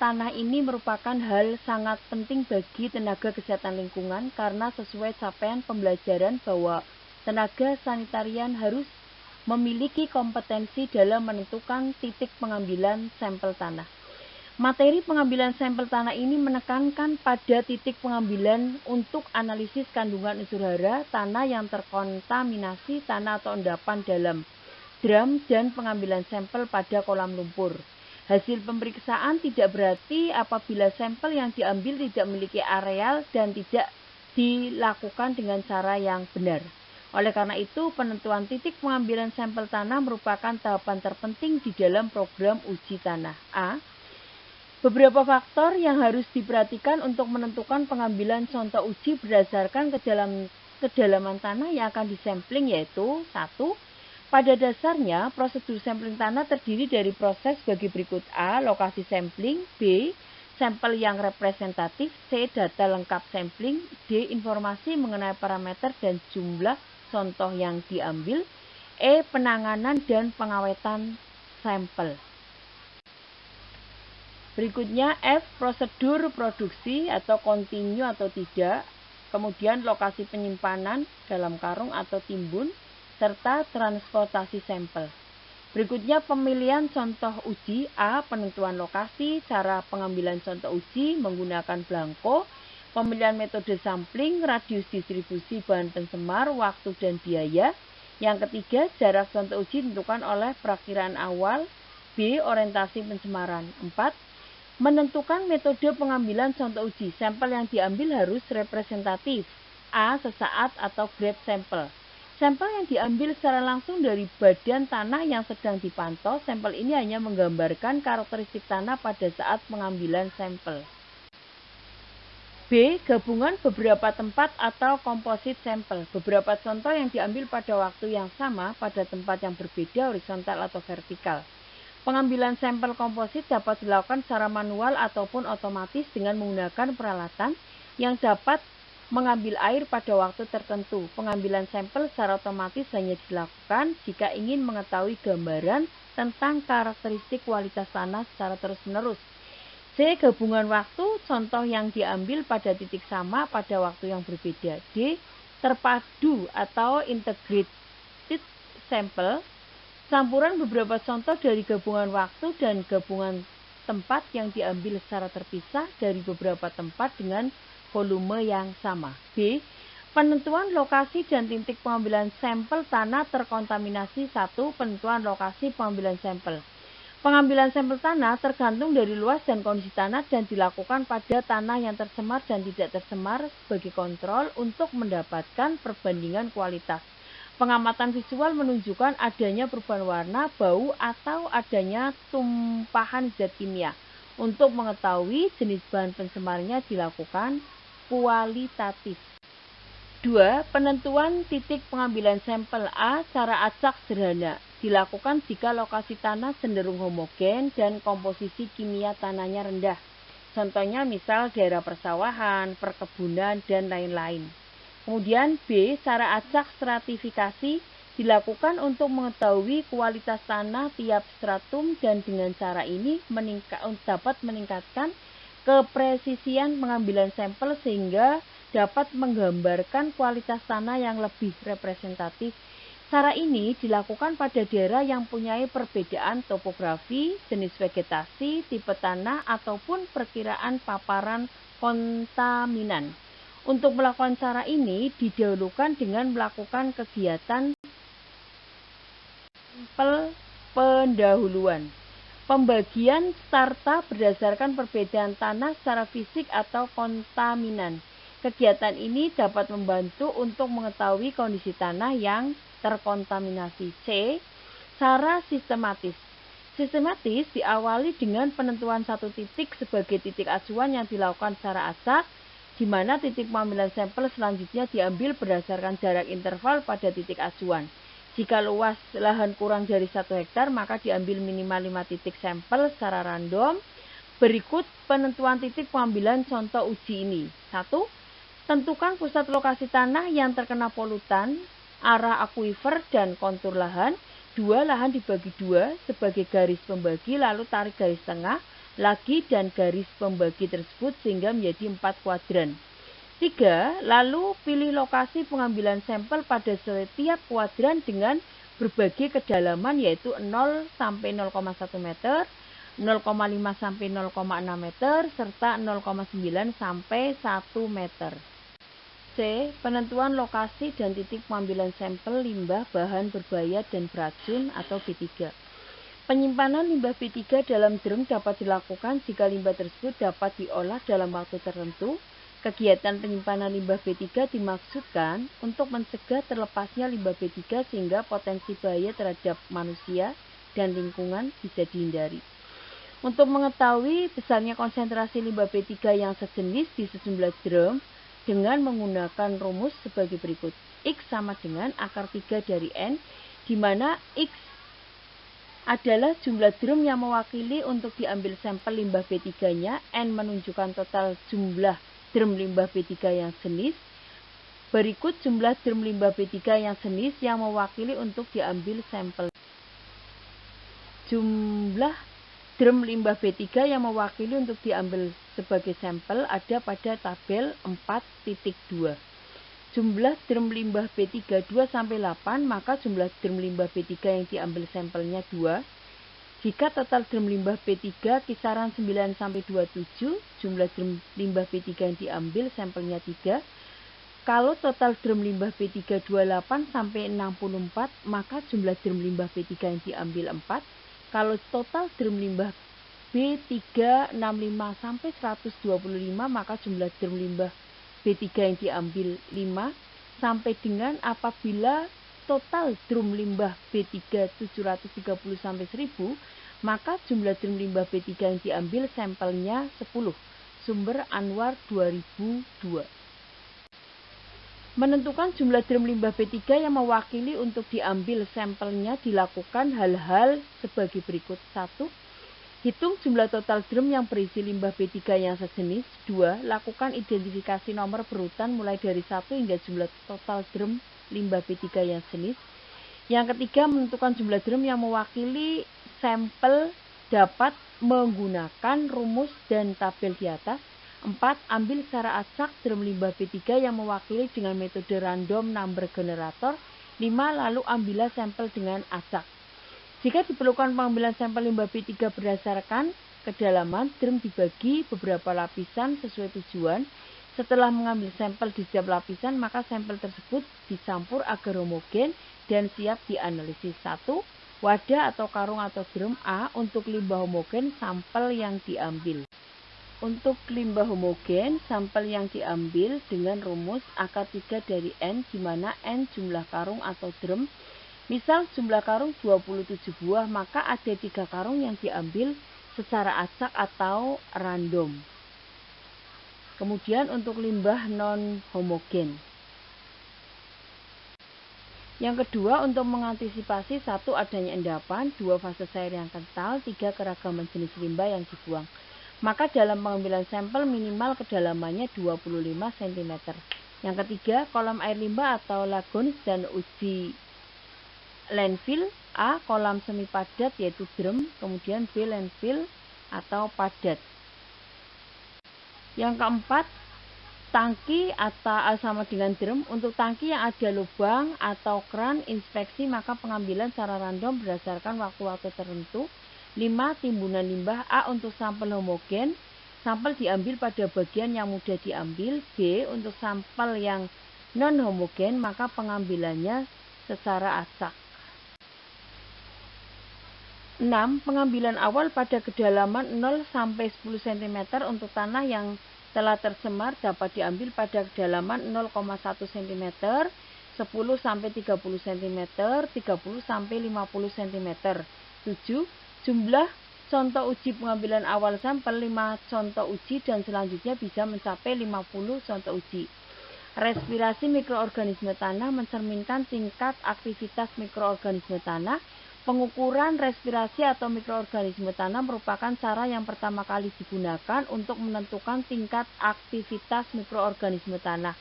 tanah ini merupakan hal sangat penting bagi tenaga kesehatan lingkungan karena sesuai capaian pembelajaran bahwa tenaga sanitarian harus memiliki kompetensi dalam menentukan titik pengambilan sampel tanah. Materi pengambilan sampel tanah ini menekankan pada titik pengambilan untuk analisis kandungan unsur hara tanah yang terkontaminasi tanah atau endapan dalam drum dan pengambilan sampel pada kolam lumpur. Hasil pemeriksaan tidak berarti apabila sampel yang diambil tidak memiliki areal dan tidak dilakukan dengan cara yang benar. Oleh karena itu, penentuan titik pengambilan sampel tanah merupakan tahapan terpenting di dalam program uji tanah. A. Beberapa faktor yang harus diperhatikan untuk menentukan pengambilan contoh uji berdasarkan kedalaman tanah yang akan disampling yaitu 1. Pada dasarnya, prosedur sampling tanah terdiri dari proses bagi berikut: A. Lokasi sampling, B. Sampel yang representatif, C. Data lengkap sampling, D. Informasi mengenai parameter dan jumlah contoh yang diambil, E. Penanganan dan pengawetan sampel. Berikutnya F. Prosedur produksi atau kontinu atau tidak, kemudian lokasi penyimpanan dalam karung atau timbun, serta transportasi sampel. Berikutnya pemilihan contoh uji. A. Penentuan lokasi, cara pengambilan contoh uji menggunakan belangko, pemilihan metode sampling, radius distribusi bahan pencemar, waktu dan biaya. Yang ketiga, jarak contoh uji ditentukan oleh perakiraan awal. B. Orientasi pencemaran. 4. Menentukan metode pengambilan contoh uji. Sampel yang diambil harus representatif. A. Sesaat atau grab sampel. Sampel yang diambil secara langsung dari badan tanah yang sedang dipantau. Sampel ini hanya menggambarkan karakteristik tanah pada saat pengambilan sampel. B. Gabungan beberapa tempat atau komposit sampel. Beberapa contoh yang diambil pada waktu yang sama pada tempat yang berbeda, horizontal atau vertikal. Pengambilan sampel komposit dapat dilakukan secara manual ataupun otomatis dengan menggunakan peralatan yang dapat mengambil air pada waktu tertentu. Pengambilan sampel secara otomatis hanya dilakukan jika ingin mengetahui gambaran tentang karakteristik kualitas tanah secara terus-menerus. C. Gabungan waktu, contoh yang diambil pada titik sama pada waktu yang berbeda. D. Terpadu atau integrated sampel, campuran beberapa contoh dari gabungan waktu dan gabungan tempat yang diambil secara terpisah dari beberapa tempat dengan volume yang sama. B. Penentuan lokasi dan titik pengambilan sampel tanah terkontaminasi. 1. Penentuan lokasi pengambilan sampel. Pengambilan sampel tanah tergantung dari luas dan kondisi tanah dan dilakukan pada tanah yang tercemar dan tidak tercemar sebagai kontrol untuk mendapatkan perbandingan kualitas. Pengamatan visual menunjukkan adanya perubahan warna, bau, atau adanya tumpahan zat kimia. Untuk mengetahui jenis bahan pencemarnya dilakukan kualitatif. 2. Penentuan titik pengambilan sampel. A. Cara acak sederhana. Dilakukan jika lokasi tanah cenderung homogen dan komposisi kimia tanahnya rendah. Contohnya misal daerah persawahan, perkebunan, dan lain-lain. Kemudian B. Cara acak stratifikasi dilakukan untuk mengetahui kualitas tanah tiap stratum dan dengan cara ini dapat meningkatkan kepresisian pengambilan sampel sehingga dapat menggambarkan kualitas tanah yang lebih representatif. Cara ini dilakukan pada daerah yang mempunyai perbedaan topografi, jenis vegetasi, tipe tanah, ataupun perkiraan paparan kontaminan. Untuk melakukan cara ini didahulukan dengan melakukan kegiatan sampel pendahuluan. Pembagian starta berdasarkan perbedaan tanah secara fisik atau kontaminan. Kegiatan ini dapat membantu untuk mengetahui kondisi tanah yang terkontaminasi. C. Cara sistematis. Sistematis diawali dengan penentuan satu titik sebagai titik acuan yang dilakukan secara acak, di mana titik pengambilan sampel selanjutnya diambil berdasarkan jarak interval pada titik acuan. Jika luas lahan kurang dari 1 hektar, maka diambil minimal 5 titik sampel secara random. Berikut penentuan titik pengambilan contoh uji ini. 1. Tentukan pusat lokasi tanah yang terkena polutan, arah akuifer, dan kontur lahan. 2. Lahan dibagi 2 sebagai garis pembagi, lalu tarik garis tengah lagi dan garis pembagi tersebut sehingga menjadi 4 kuadran. 3. Lalu pilih lokasi pengambilan sampel pada setiap kuadran dengan berbagai kedalaman yaitu 0 sampai 0,1 meter, 0,5 sampai 0,6 meter, serta 0,9 sampai 1 meter. C. Penentuan lokasi dan titik pengambilan sampel limbah bahan berbahaya dan beracun atau B3. Penyimpanan limbah B3 dalam drum dapat dilakukan jika limbah tersebut dapat diolah dalam waktu tertentu. Kegiatan penyimpanan limbah B3 dimaksudkan untuk mencegah terlepasnya limbah B3 sehingga potensi bahaya terhadap manusia dan lingkungan bisa dihindari. Untuk mengetahui besarnya konsentrasi limbah B3 yang sejenis di sejumlah drum dengan menggunakan rumus sebagai berikut. X sama dengan akar 3 dari N, di mana X adalah jumlah drum yang mewakili untuk diambil sampel limbah B3-nya, N menunjukkan total jumlah drum limbah B3 yang jenis. Berikut jumlah drum limbah B3 yang jenis yang mewakili untuk diambil sampel. Jumlah drum limbah B3 yang mewakili untuk diambil sebagai sampel ada pada tabel 4.2. Jumlah drum limbah B3 2 sampai 8, maka jumlah drum limbah B3 yang diambil sampelnya 2. Jika total drum limbah B3 kisaran 9 sampai 27, jumlah drum limbah B3 yang diambil sampelnya 3. Kalau total drum limbah B3 28 sampai 64, maka jumlah drum limbah B3 yang diambil 4. Kalau total drum limbah B3 65 sampai 125, maka jumlah drum limbah B3 yang diambil 5, sampai dengan apabila total drum limbah B3 730 sampai 1000, maka jumlah drum limbah B3 yang diambil sampelnya 10. Sumber Anwar 2002. Menentukan jumlah drum limbah B3 yang mewakili untuk diambil sampelnya dilakukan hal-hal sebagai berikut. 1. Hitung jumlah total drum yang berisi limbah B3 yang sejenis. 2. Lakukan identifikasi nomor berurutan mulai dari 1 hingga jumlah total drum limbah B3 yang sejenis. Yang ketiga, menentukan jumlah drum yang mewakili sampel dapat menggunakan rumus dan tabel di atas. 4. Ambil secara acak drum limbah B3 yang mewakili dengan metode random number generator. 5. Lalu ambillah sampel dengan acak. Jika diperlukan pengambilan sampel limbah B3 berdasarkan kedalaman, drum dibagi beberapa lapisan sesuai tujuan. Setelah mengambil sampel di setiap lapisan, maka sampel tersebut dicampur agar homogen dan siap dianalisis. 1. Wadah atau karung atau drum. A. Untuk limbah homogen, sampel yang diambil. Untuk limbah homogen, sampel yang diambil dengan rumus akar 3 dari N, di mana N jumlah karung atau drum. Misal jumlah karung 27 buah, maka ada 3 karung yang diambil secara acak atau random. Kemudian untuk limbah non-homogen. Yang kedua, untuk mengantisipasi 1. Adanya endapan, 2. Fase cair yang kental, 3. Keragaman jenis limbah yang dibuang. Maka dalam pengambilan sampel minimal kedalamannya 25 cm. Yang ketiga, kolam air limbah atau lagoons dan uji landfill. A. Kolam semi padat yaitu drum, kemudian B. Landfill atau padat. Yang keempat, tangki atau sama dengan drum. Untuk tangki yang ada lubang atau keran inspeksi, maka pengambilan secara random berdasarkan waktu-waktu tertentu. 5. Timbunan limbah. A. Untuk sampel homogen, sampel diambil pada bagian yang mudah diambil. B. Untuk sampel yang non homogen, maka pengambilannya secara acak. 6. Pengambilan awal pada kedalaman 0 sampai 10 cm untuk tanah yang telah tercemar dapat diambil pada kedalaman 0,1 cm, 10 sampai 30 cm, 30 sampai 50 cm. 7. Jumlah contoh uji pengambilan awal sampel 5 contoh uji dan selanjutnya bisa mencapai 50 contoh uji. Respirasi mikroorganisme tanah mencerminkan tingkat aktivitas mikroorganisme tanah. Pengukuran respirasi atau mikroorganisme tanah merupakan cara yang pertama kali digunakan untuk menentukan tingkat aktivitas mikroorganisme tanah.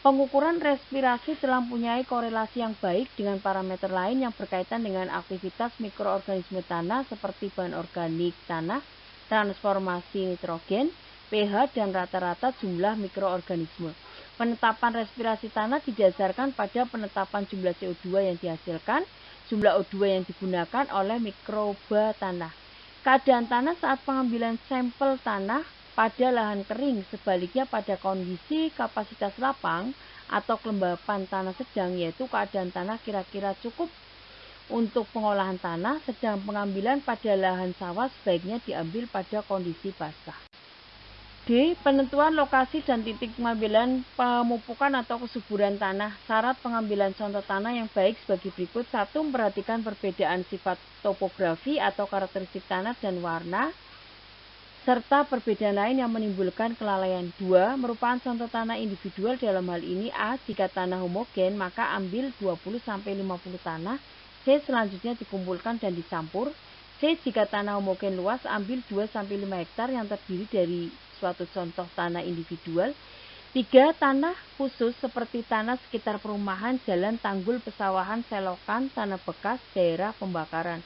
Pengukuran respirasi telah mempunyai korelasi yang baik dengan parameter lain yang berkaitan dengan aktivitas mikroorganisme tanah seperti bahan organik tanah, transformasi nitrogen, pH, dan rata-rata jumlah mikroorganisme. Penetapan respirasi tanah didasarkan pada penetapan jumlah CO2 yang dihasilkan, jumlah O2 yang digunakan oleh mikroba tanah. Keadaan tanah saat pengambilan sampel tanah pada lahan kering, sebaliknya pada kondisi kapasitas lapang atau kelembapan tanah sedang, yaitu keadaan tanah kira-kira cukup untuk pengolahan tanah, sedang pengambilan pada lahan sawah sebaiknya diambil pada kondisi basah. D. Penentuan lokasi dan titik pengambilan pemupukan atau kesuburan tanah. Syarat pengambilan contoh tanah yang baik sebagai berikut. 1. Memperhatikan perbedaan sifat topografi atau karakteristik tanah dan warna, serta perbedaan lain yang menimbulkan kelalaian. 2. Merupakan contoh tanah individual dalam hal ini. A. Jika tanah homogen, maka ambil 20-50 tanah. C. Selanjutnya dikumpulkan dan dicampur. C. Jika tanah homogen luas, ambil 2-5 hektar yang terdiri dari suatu contoh tanah individual. 3. Tanah khusus seperti tanah sekitar perumahan, jalan, tanggul, pesawahan, selokan, tanah bekas, daerah pembakaran.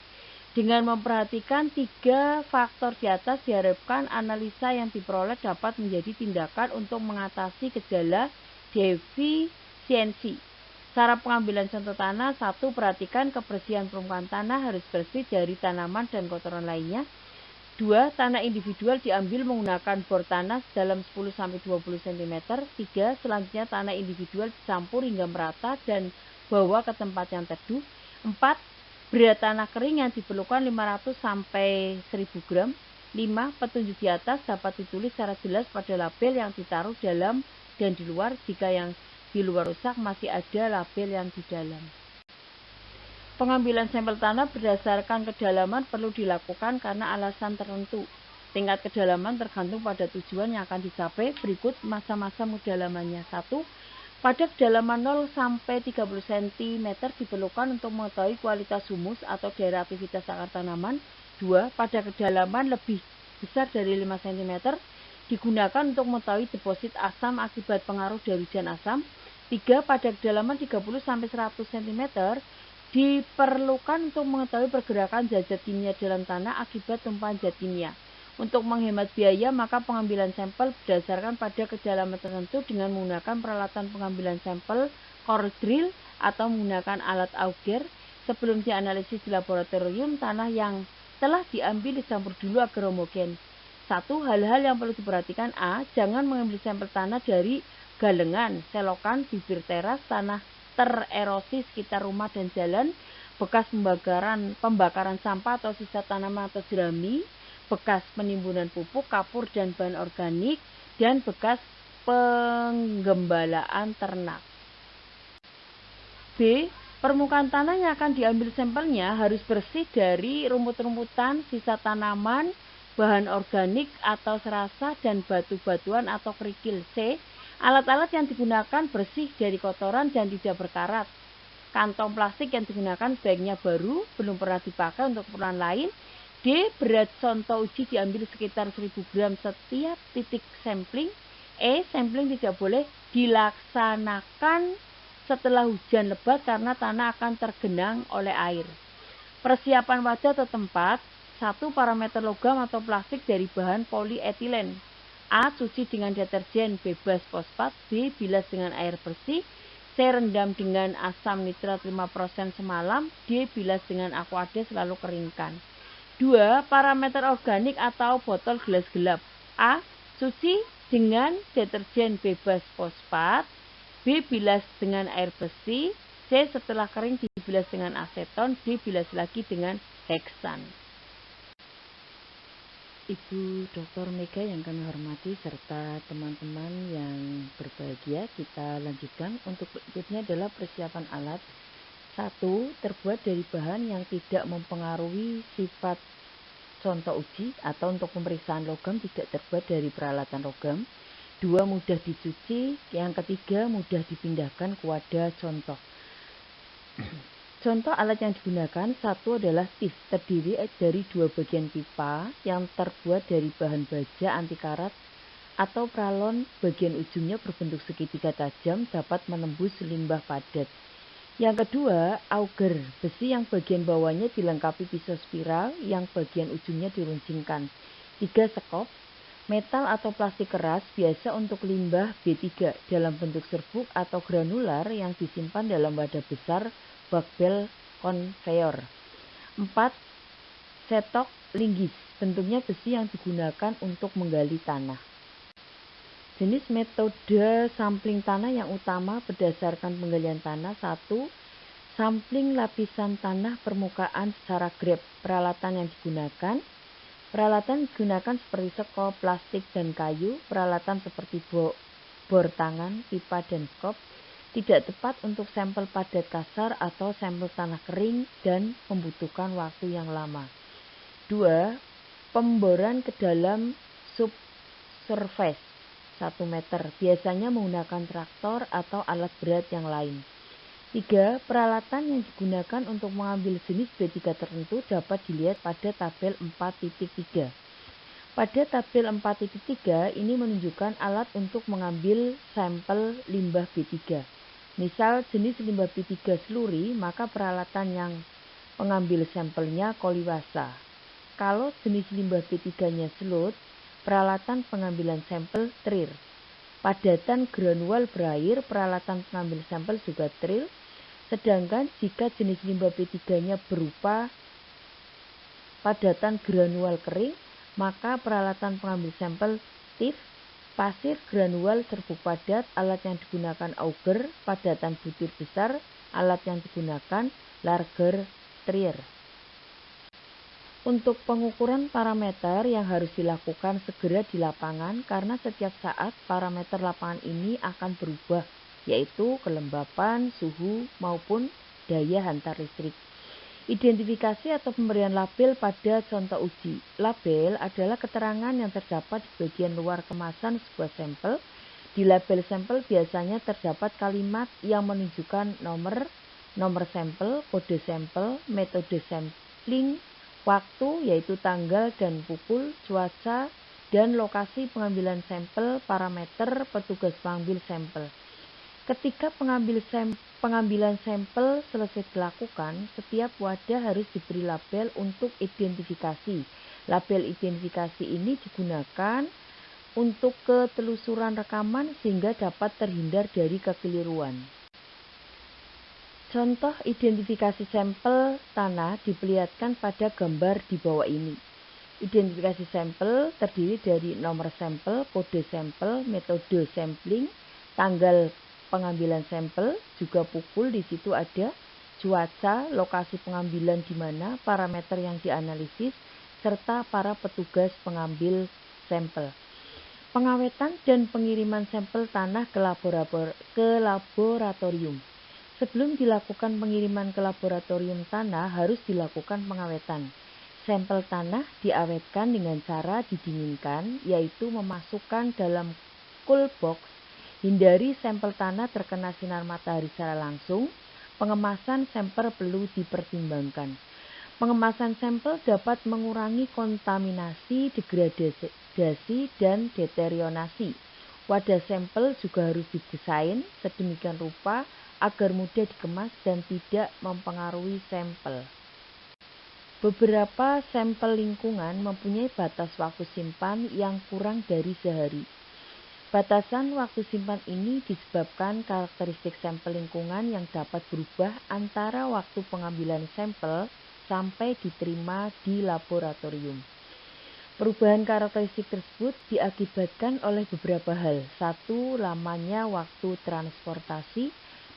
Dengan memperhatikan 3 faktor di atas, diharapkan analisa yang diperoleh dapat menjadi tindakan untuk mengatasi gejala defisiensi. Cara pengambilan contoh tanah. 1. Perhatikan kebersihan permukaan tanah harus bersih dari tanaman dan kotoran lainnya. 2. Tanah individual diambil menggunakan bor tanah dalam 10-20 cm. 3. Selanjutnya tanah individual dicampur hingga merata dan bawa ke tempat yang teduh. 4. Berat tanah kering yang diperlukan 500-1000 gram. 5. Petunjuk di atas dapat ditulis secara jelas pada label yang ditaruh dalam dan di luar. Jika yang di luar rusak, masih ada label yang di dalam. Pengambilan sampel tanah berdasarkan kedalaman perlu dilakukan karena alasan tertentu. Tingkat kedalaman tergantung pada tujuan yang akan dicapai. Berikut masa-masa kedalamannya. 1. Pada kedalaman 0 sampai 30 cm diperlukan untuk mengetahui kualitas humus atau daerah aktivitas akar tanaman. 2. Pada kedalaman lebih besar dari 5 cm digunakan untuk mengetahui deposit asam akibat pengaruh dari hujan asam. 3. Pada kedalaman 30 sampai 100 cm diperlukan untuk mengetahui pergerakan zat-zat kimia dalam tanah akibat tumpahan zat kimia. Untuk menghemat biaya, maka pengambilan sampel berdasarkan pada kedalaman tertentu dengan menggunakan peralatan pengambilan sampel core drill atau menggunakan alat auger. Sebelum dianalisis di laboratorium, tanah yang telah diambil dicampur dulu agar homogen. 1. Satu, hal-hal yang perlu diperhatikan. A. Jangan mengambil sampel tanah dari galengan, selokan, bibir teras, tanah tererosi sekitar rumah dan jalan, bekas pembakaran sampah atau sisa tanaman atau jerami, bekas penimbunan pupuk, kapur dan bahan organik, dan bekas penggembalaan ternak. B. Permukaan tanah yang akan diambil sampelnya harus bersih dari rumput-rumputan, sisa tanaman, bahan organik atau serasa, dan batu-batuan atau kerikil. C. Alat-alat yang digunakan bersih dari kotoran dan tidak berkarat. Kantong plastik yang digunakan sebaiknya baru, belum pernah dipakai untuk keperluan lain. D. Berat contoh uji diambil sekitar 1000 gram setiap titik sampling. E. Sampling tidak boleh dilaksanakan setelah hujan lebat karena tanah akan tergenang oleh air. Persiapan wadah atau tempat. 1. Parameter logam atau plastik dari bahan polietilen. A. Cuci dengan deterjen bebas fosfat. B. Bilas dengan air bersih. C. Rendam dengan asam nitrat 5% semalam. D. Bilas dengan aquades lalu keringkan. 2. Parameter organik atau botol gelas gelap. A. Cuci dengan deterjen bebas fosfat. B. Bilas dengan air bersih. C. Setelah kering dibilas dengan aseton. D. Bilas lagi dengan heksan. Ibu Dr. Mega yang kami hormati serta teman-teman yang berbahagia, kita lanjutkan. Untuk berikutnya adalah persiapan alat. 1. Terbuat dari bahan yang tidak mempengaruhi sifat contoh uji atau untuk pemeriksaan logam tidak terbuat dari peralatan logam. 2. Mudah dicuci. Yang ketiga, mudah dipindahkan ke wadah contoh. Contoh alat yang digunakan. 1 adalah tif, terdiri dari 2 bagian pipa yang terbuat dari bahan baja anti karat atau pralon. Bagian ujungnya berbentuk segitiga tajam, dapat menembus limbah padat. Yang kedua, auger, besi yang bagian bawahnya dilengkapi pisau spiral yang bagian ujungnya diruncingkan. 3. Sekop, metal atau plastik keras biasa untuk limbah B3 dalam bentuk serbuk atau granular yang disimpan dalam wadah besar bakbel konveyor. 4. Setok linggis, bentuknya besi yang digunakan untuk menggali tanah. Jenis metode sampling tanah yang utama berdasarkan penggalian tanah. 1. Sampling lapisan tanah permukaan secara grep. Peralatan yang digunakan. Peralatan digunakan seperti sekop, plastik, dan kayu. Peralatan seperti bor tangan, pipa, dan skop. Tidak tepat untuk sampel padat kasar atau sampel tanah kering dan membutuhkan waktu yang lama. 2. Pemboran ke dalam subsurface 1 meter, biasanya menggunakan traktor atau alat berat yang lain. 3. Peralatan yang digunakan untuk mengambil jenis B3 tertentu dapat dilihat pada tabel 4.3. Pada tabel 4.3 ini menunjukkan alat untuk mengambil sampel limbah B3. Misal jenis limbah B3 sluri, maka peralatan yang pengambil sampelnya koliwasa. Kalau jenis limbah B3-nya selut, peralatan pengambilan sampel trir. Padatan granual berair, peralatan pengambil sampel juga tril. Sedangkan jika jenis limbah B3-nya berupa padatan granual kering, maka peralatan pengambil sampel tif. Pasir granual serbuk padat, alat yang digunakan auger, padatan butir besar, alat yang digunakan larger trier. Untuk pengukuran parameter yang harus dilakukan segera di lapangan karena setiap saat parameter lapangan ini akan berubah, yaitu kelembapan, suhu, maupun daya hantar listrik. Identifikasi atau pemberian label pada contoh uji. Label adalah keterangan yang terdapat di bagian luar kemasan sebuah sampel. Di label sampel biasanya terdapat kalimat yang menunjukkan nomor sampel, kode sampel, metode sampling, waktu yaitu tanggal dan pukul, cuaca, dan lokasi pengambilan sampel, parameter, petugas pengambil sampel. Ketika pengambilan sampel selesai dilakukan, setiap wadah harus diberi label untuk identifikasi. Label identifikasi ini digunakan untuk ketelusuran rekaman sehingga dapat terhindar dari kekeliruan. Contoh identifikasi sampel tanah diperlihatkan pada gambar di bawah ini. Identifikasi sampel terdiri dari nomor sampel, kode sampel, metode sampling, tanggal pengambilan sampel, juga pukul di situ ada, cuaca, lokasi pengambilan di mana, parameter yang dianalisis, serta para petugas pengambil sampel. Pengawetan dan pengiriman sampel tanah ke laboratorium. Sebelum dilakukan pengiriman ke laboratorium tanah harus dilakukan pengawetan. Sampel tanah diawetkan dengan cara didinginkan, yaitu memasukkan dalam cool box. Hindari sampel tanah terkena sinar matahari secara langsung. Pengemasan sampel perlu dipertimbangkan. Pengemasan sampel dapat mengurangi kontaminasi, degradasi, dan deteriorasi. Wadah sampel juga harus didesain sedemikian rupa agar mudah dikemas dan tidak mempengaruhi sampel. Beberapa sampel lingkungan mempunyai batas waktu simpan yang kurang dari sehari. Batasan waktu simpan ini disebabkan karakteristik sampel lingkungan yang dapat berubah antara waktu pengambilan sampel sampai diterima di laboratorium. Perubahan karakteristik tersebut diakibatkan oleh beberapa hal. 1. Lamanya waktu transportasi.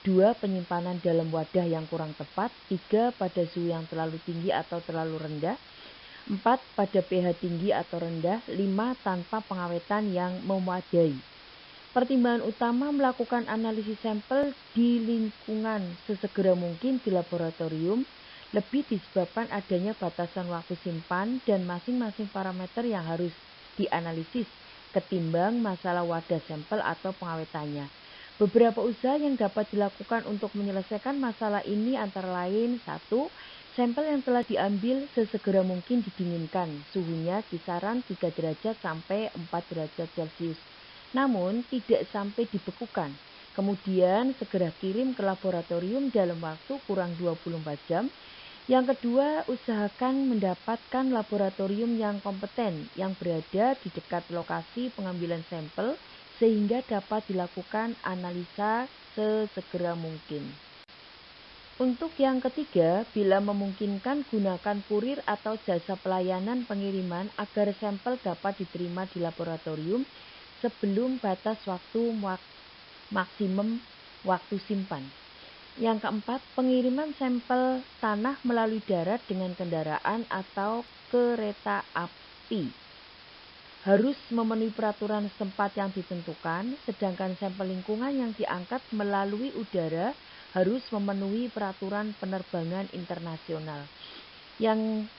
2. Penyimpanan dalam wadah yang kurang tepat. 3. Pada suhu yang terlalu tinggi atau terlalu rendah. 4. Pada pH tinggi atau rendah. 5. Tanpa pengawetan yang memadai. Pertimbangan utama melakukan analisis sampel di lingkungan sesegera mungkin di laboratorium lebih disebabkan adanya batasan waktu simpan dan masing-masing parameter yang harus dianalisis ketimbang masalah wadah sampel atau pengawetannya. Beberapa usaha yang dapat dilakukan untuk menyelesaikan masalah ini antara lain: 1. Sampel yang telah diambil sesegera mungkin didinginkan, suhunya kisaran 3 derajat sampai 4 derajat Celcius, namun tidak sampai dibekukan. Kemudian segera kirim ke laboratorium dalam waktu kurang 24 jam. Yang kedua, usahakan mendapatkan laboratorium yang kompeten yang berada di dekat lokasi pengambilan sampel sehingga dapat dilakukan analisa sesegera mungkin. Untuk yang ketiga, bila memungkinkan gunakan kurir atau jasa pelayanan pengiriman agar sampel dapat diterima di laboratorium sebelum batas waktu maksimum waktu simpan. Yang keempat, pengiriman sampel tanah melalui darat dengan kendaraan atau kereta api harus memenuhi peraturan setempat yang ditentukan, sedangkan sampel lingkungan yang diangkat melalui udara harus memenuhi peraturan penerbangan internasional. Yang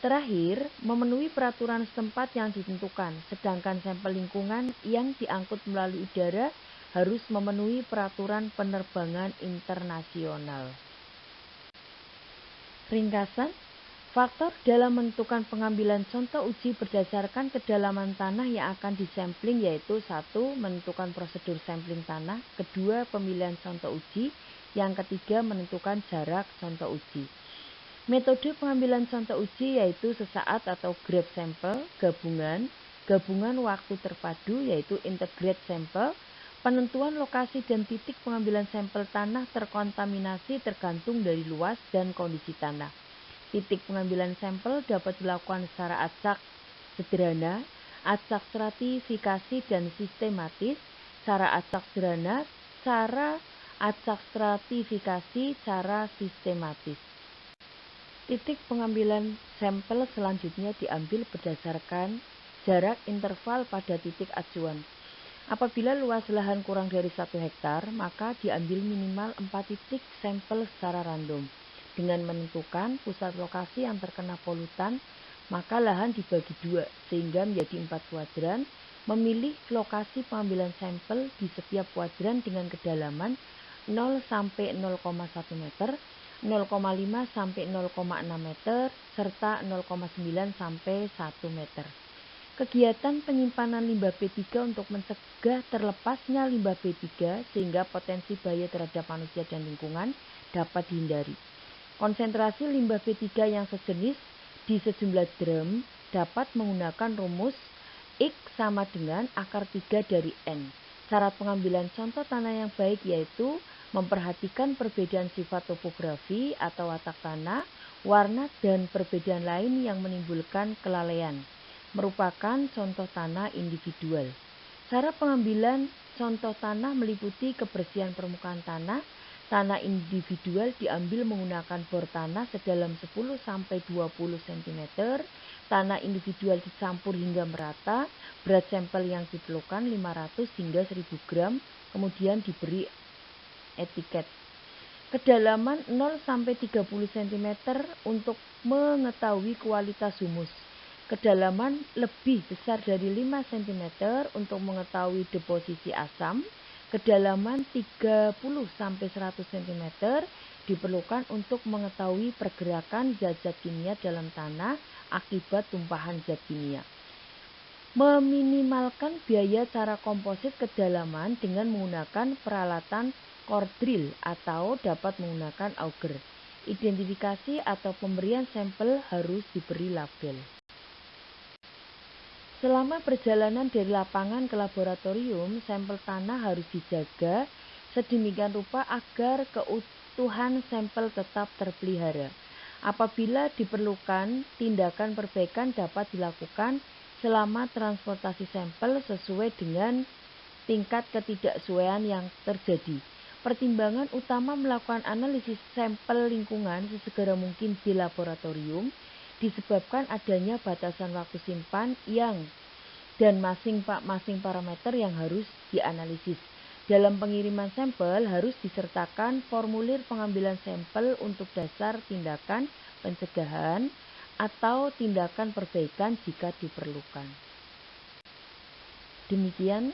terakhir, memenuhi peraturan setempat yang ditentukan, sedangkan sampel lingkungan yang diangkut melalui udara harus memenuhi peraturan penerbangan internasional. Ringkasan, faktor dalam menentukan pengambilan contoh uji berdasarkan kedalaman tanah yang akan disampling yaitu: 1. Menentukan prosedur sampling tanah. 2. Pemilihan contoh uji. Yang ketiga, menentukan jarak contoh uji. Metode pengambilan contoh uji yaitu sesaat atau grab sampel, gabungan waktu terpadu yaitu integrate sampel, penentuan lokasi dan titik pengambilan sampel tanah terkontaminasi tergantung dari luas dan kondisi tanah. Titik pengambilan sampel dapat dilakukan secara acak sederhana, acak stratifikasi, dan sistematis. Cara acak sederhana, cara acak stratifikasi, cara sistematis. Titik pengambilan sampel selanjutnya diambil berdasarkan jarak interval pada titik acuan. Apabila luas lahan kurang dari 1 hektar, maka diambil minimal 4 titik sampel secara random. Dengan menentukan pusat lokasi yang terkena polutan, maka lahan dibagi 2 sehingga menjadi 4 kuadran. Memilih lokasi pengambilan sampel di setiap kuadran dengan kedalaman 0 sampai 0,1 meter, 0,5 sampai 0,6 meter, serta 0,9 sampai 1 meter. Kegiatan penyimpanan limbah B3 untuk mencegah terlepasnya limbah B3 sehingga potensi bahaya terhadap manusia dan lingkungan dapat dihindari. Konsentrasi limbah B3 yang sejenis di sejumlah drum dapat menggunakan rumus X sama dengan akar 3 dari N. Syarat pengambilan contoh tanah yang baik yaitu memperhatikan perbedaan sifat topografi atau watak tanah, warna, dan perbedaan lain yang menimbulkan kelalaian, merupakan contoh tanah individual. Cara pengambilan contoh tanah meliputi kebersihan permukaan tanah. Tanah individual diambil menggunakan bor tanah sedalam 10-20 cm. Tanah individual dicampur hingga merata. Berat sampel yang diperlukan 500 hingga 1000 gram, kemudian diberi etiket. Kedalaman 0-30 cm untuk mengetahui kualitas humus. Kedalaman lebih besar dari 5 cm untuk mengetahui deposisi asam. Kedalaman 30-100 cm diperlukan untuk mengetahui pergerakan zat-zat kimia dalam tanah akibat tumpahan zat kimia. Meminimalkan biaya cara komposit kedalaman dengan menggunakan peralatan core drill atau dapat menggunakan auger. Identifikasi atau pemberian sampel harus diberi label. Selama perjalanan dari lapangan ke laboratorium, sampel tanah harus dijaga sedemikian rupa agar keutuhan sampel tetap terpelihara. Apabila diperlukan, tindakan perbaikan dapat dilakukan selama transportasi sampel sesuai dengan tingkat ketidaksesuaian yang terjadi. Pertimbangan utama melakukan analisis sampel lingkungan sesegera mungkin di laboratorium disebabkan adanya batasan waktu simpan dan masing parameter yang harus dianalisis. Dalam pengiriman sampel harus disertakan formulir pengambilan sampel untuk dasar tindakan pencegahan atau tindakan perbaikan jika diperlukan. Demikian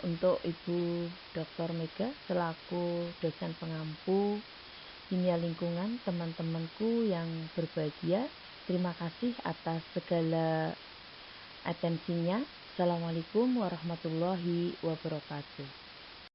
untuk Ibu Dr. Mega selaku dosen pengampu kimia lingkungan, teman-temanku yang berbahagia. Terima kasih atas segala atensinya. Assalamualaikum warahmatullahi wabarakatuh.